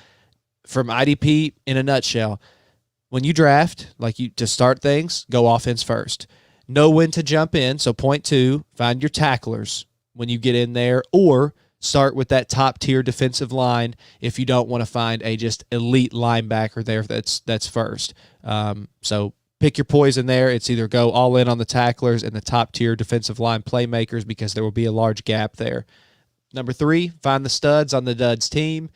from IDP in a nutshell, when you draft, to start things, go offense first. Know when to jump in. So point 2, find your tacklers when you get in there, or start with that top tier defensive line if you don't want to find a just elite linebacker there that's first. So pick your poison there. It's either go all in on the tacklers and the top tier defensive line playmakers, because there will be a large gap there. Number 3, find the studs on the duds team.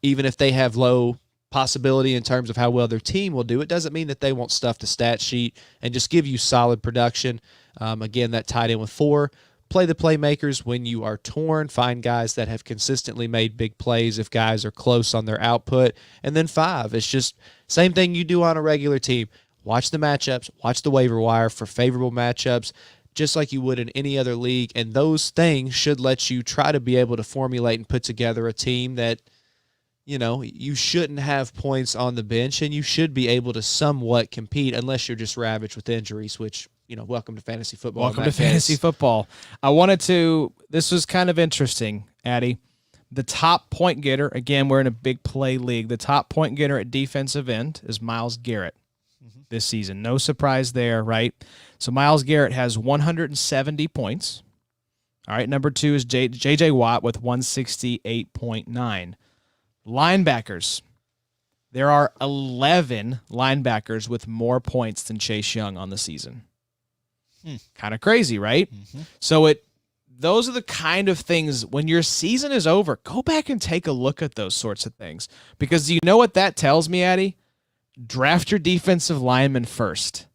Even if they have low possibility in terms of how well their team will do, it doesn't mean that they won't stuff the stat sheet and just give you solid production. Again, that tied in with 4. Play the playmakers when you are torn. Find guys that have consistently made big plays if guys are close on their output. And then 5, it's just same thing you do on a regular team. Watch the matchups, watch the waiver wire for favorable matchups, just like you would in any other league. And those things should let you try to be able to formulate and put together a team that, you shouldn't have points on the bench, and you should be able to somewhat compete, unless you're just ravaged with injuries, which, welcome to fantasy football. Welcome to fantasy football. This was kind of interesting, Addy. The top point getter, again, we're in a big play league. The top point getter at defensive end is Myles Garrett this season. No surprise there, right? So Myles Garrett has 170 points. All right, number 2 is J.J. Watt with 168.9. Linebackers. There are 11 linebackers with more points than Chase Young on the season. Kind of crazy, right? So those are the kind of things, when your season is over, go back and take a look at those sorts of things. Because you know what that tells me, Addy? Draft your defensive lineman first.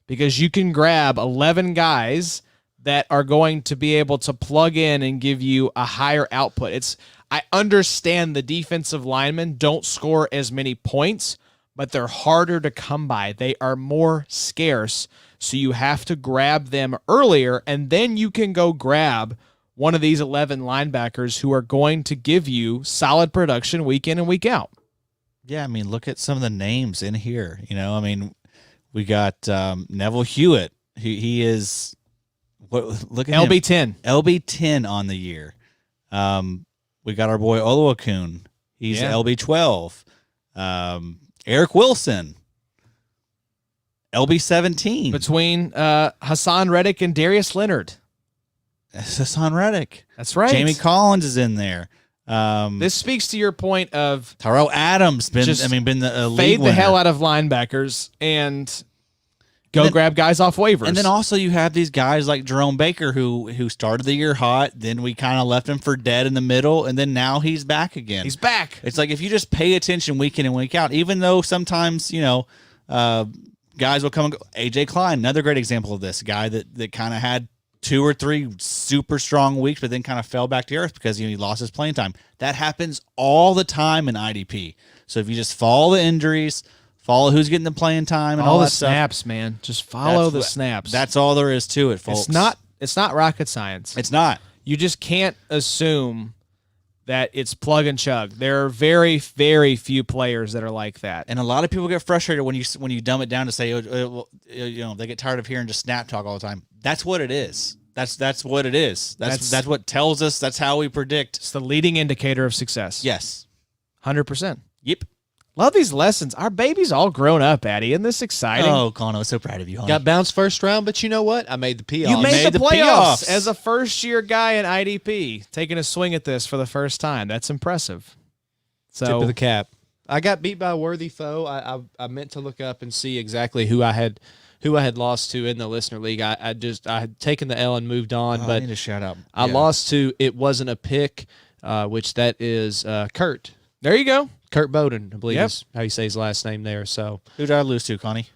Because you can grab 11 guys that are going to be able to plug in and give you a higher output. I understand the defensive linemen don't score as many points, but they're harder to come by. They are more scarce, so you have to grab them earlier, and then you can go grab one of these 11 linebackers who are going to give you solid production week in and week out. Yeah, look at some of the names in here. We got Neville Hewitt. He is look at LB10. LB10 on the year. We got our boy Oluokun. He's LB12. Eric Wilson, LB17. Between Hassan Reddick and Darius Leonard. That's Hassan Reddick. That's right. Jamie Collins is in there. This speaks to your point of Tyrell Adams been the league fade the winner. hell out of linebackers and grab guys off waivers. And then also you have these guys like Jerome Baker who started the year hot, then we kind of left him for dead in the middle, and then now he's back again. He's back. It's like if you just pay attention week in and week out, even though sometimes, guys will come and go. AJ Klein, another great example of this, guy that kind of had 2 or 3 super strong weeks, but then kind of fell back to earth because he lost his playing time. That happens all the time in IDP. So if you just follow the injuries, follow who's getting the playing time, and all the that stuff, snaps, man. Just follow the snaps. That's all there is to it, folks. It's not rocket science. It's not. You just can't assume that it's plug and chug. There are very, very few players that are like that. And a lot of people get frustrated when you dumb it down to say, they get tired of hearing just snap talk all the time. That's what it is. That's what it is. That's what tells us. That's how we predict. It's the leading indicator of success. Yes. 100%. Yep. Love these lessons. Our baby's all grown up, Addy. Isn't this exciting? Oh, Colin, I was so proud of you, honey. Got bounced first round, but you know what? I made the playoffs. You made the playoffs playoffs. as a first-year guy in IDP, taking a swing at this for the first time. That's impressive. So, Tip of the cap. I got beat by a worthy foe. I meant to look up and see exactly who I had lost to in the listener league. I had taken the L and moved on, I but need a shout out. I lost to It Wasn't a Pick, which that is Kurt. There you go. Kurt Bowden, I believe Yep. is how you say his last name there. So Who did I lose to, Connie?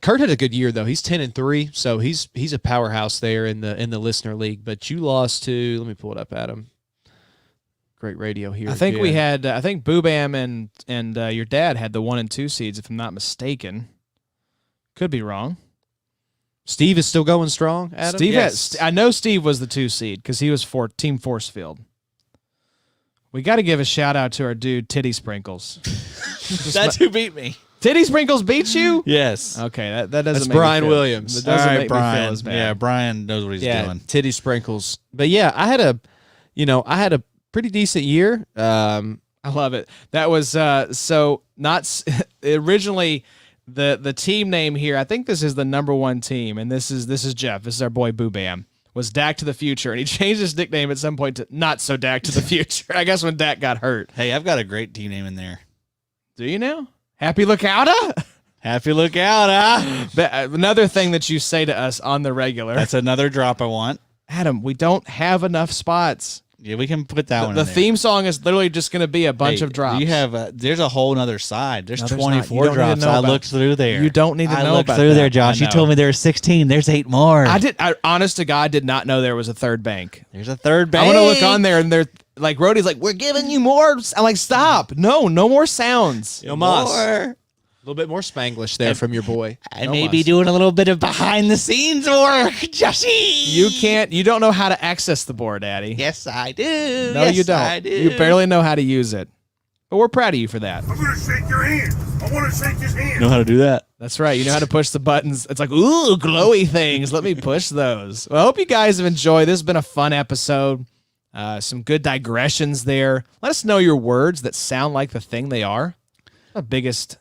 Kurt had a good year though. He's 10-3, so he's a powerhouse there in the listener league. But you lost to. Let me pull it up, Adam. Great radio here. I think we again. had. I think Boobam and your dad had the 1 and 2 seeds, if I'm not mistaken. Could be wrong. Steve is still going strong. Adam, Steve yes. I know Steve was the 2 seed because he was for Team Forcefield. We got to give a shout out to our dude Titty Sprinkles. That's who beat me. Titty Sprinkles beat you? Yes. Okay, that doesn't. That's make me Brian feel- Williams. That doesn't All right, make me Brian. feel as bad. Yeah, Brian knows what he's doing. Titty Sprinkles. But yeah, I had a pretty decent year. I love it. That was so not originally the team name here. I think this is the number 1 team, and this is Jeff. This is our boy Boo Bam. Was Dak to the Future, and he changed his nickname at some point to Not So Dak to the Future. I guess when Dak got hurt. Hey, I've got a great team name in there. Do you now? Happy Lookouta? Happy lookout, huh? Another thing that you say to us on the regular. That's another drop I want. Adam, we don't have enough spots. Yeah, we can put that one The in there. theme song is literally just going to be a bunch Hey, of drops. You have there's a whole nother side. There's No, there's 24 not. You don't need to drops. know I about- looked through there. You don't need to I know looked about through that. there, Josh. I You told know. me there were 16. There's 8 more. Honest to God, did not know there was a third bank. There's a third bank. I want to look on there, and they're like, Rhodey's like, we're giving you more. I'm like, stop. No more sounds. No mas. More. A little bit more Spanglish there from your boy. I No may be mas. doing a little bit of behind the scenes work, Joshy. You don't know how to access the board, Daddy. Yes, I do. No, yes, you don't. I do. You barely know how to use it. But we're proud of you for that. I'm gonna shake your hand. I want to shake his hand. know how to do that. That's right. You know how to push the buttons. It's like, ooh, glowy things. Let me push those. Well, I hope you guys have enjoyed. This has been a fun episode. Some good digressions there. Let us know your words that sound like the thing they are. The biggest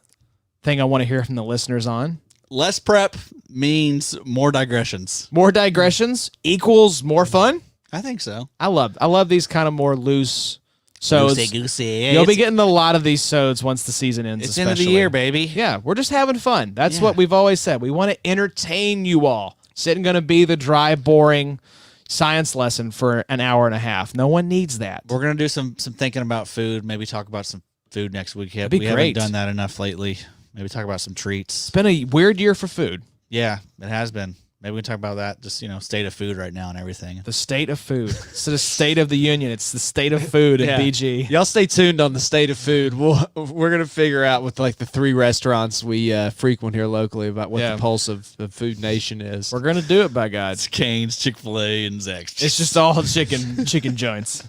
thing I want to hear from the listeners on. Less prep means more digressions. More digressions equals more fun. I think so. I love these kind of more loose sods. Goosey. You'll be getting a lot of these sods once the season ends. It's end of the especially. year, baby. Yeah, we're just having fun. That's Yeah. what we've always said. We want to entertain you all. This isn't going to be the dry, boring science lesson for an hour and a half. No one needs that. We're gonna do some thinking about food. Maybe talk about some food next week. That'd be We great. haven't done that enough lately. Maybe talk about some treats. It's been a weird year for food. Yeah, it has been. Maybe we can talk about that. Just state of food right now and everything. The state of food. It's the state of the union. It's the state of food in Yeah. BG. Y'all stay tuned on the state of food. We're gonna figure out with like the 3 restaurants we frequent here locally about what Yeah. the pulse of Food Nation is. We're going to do it, by God. It's Cane's, Chick-fil-A, and Zach's. It's just all chicken joints.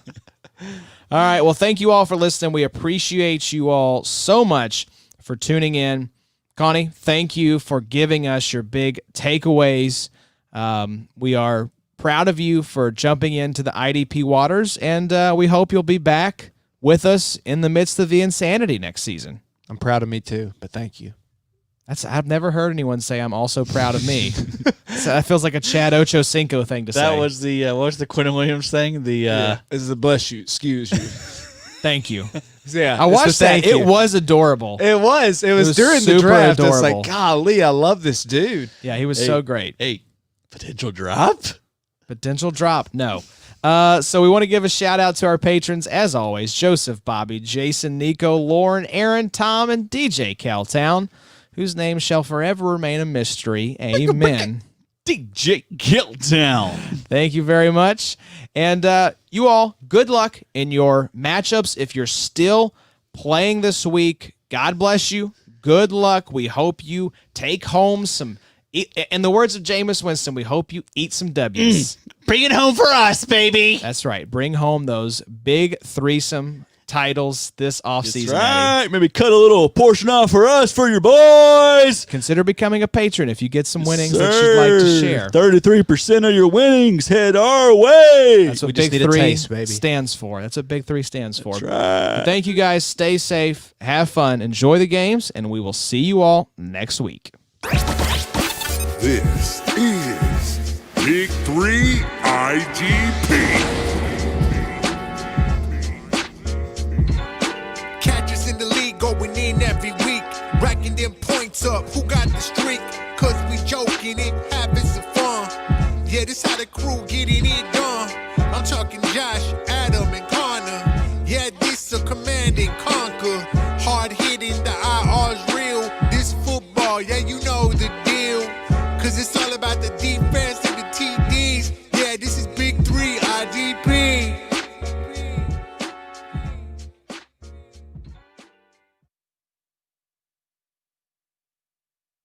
All right. Well, thank you all for listening. We appreciate you all so much for tuning in. Connie, thank you for giving us your big takeaways. We are proud of you for jumping into the IDP waters, and we hope you'll be back with us in the midst of the insanity next season. I'm proud of me too, but thank you. I've never heard anyone say I'm also proud of me. So that feels like a Chad Ochocinco thing to say. That was the what was the Quentin Williams thing? The This is a bless you, excuse you. Thank you. Yeah, I watched that. thank you. It was adorable. It was was during the super draft. It's adorable. like, golly, I love this dude. Yeah, he was so great. hey potential drop. Potential drop. No. So we want to give a shout out to our patrons, as always, Joseph, Bobby, Jason, Nico, Lauren, Aaron, Tom, and DJ Caltown, whose name shall forever remain a mystery. Amen. DJ Killtown. Thank you very much. And you all, good luck in your matchups. If you're still playing this week, God bless you. Good luck. We hope you take home some, in the words of Jameis Winston, we hope you eat some W's. Bring it home for us, baby. That's right. Bring home those big threesome titles this offseason. Eddie. Maybe cut a little portion off for us, for your boys. Consider becoming a patron if you get some winnings that you'd like to share. 33% of your winnings head our way. That's what We just Big need a Three taste, baby. stands for. That's what Big Three stands for. right. Thank you guys. Stay safe. Have fun. Enjoy the games, and we will see you all next week. This is Big 3 IGP. Catch us in the league going in every week, racking them points up. Who got the streak? Cause we joking it, having some fun. Yeah, this how the crew getting it done. I'm talking Josh,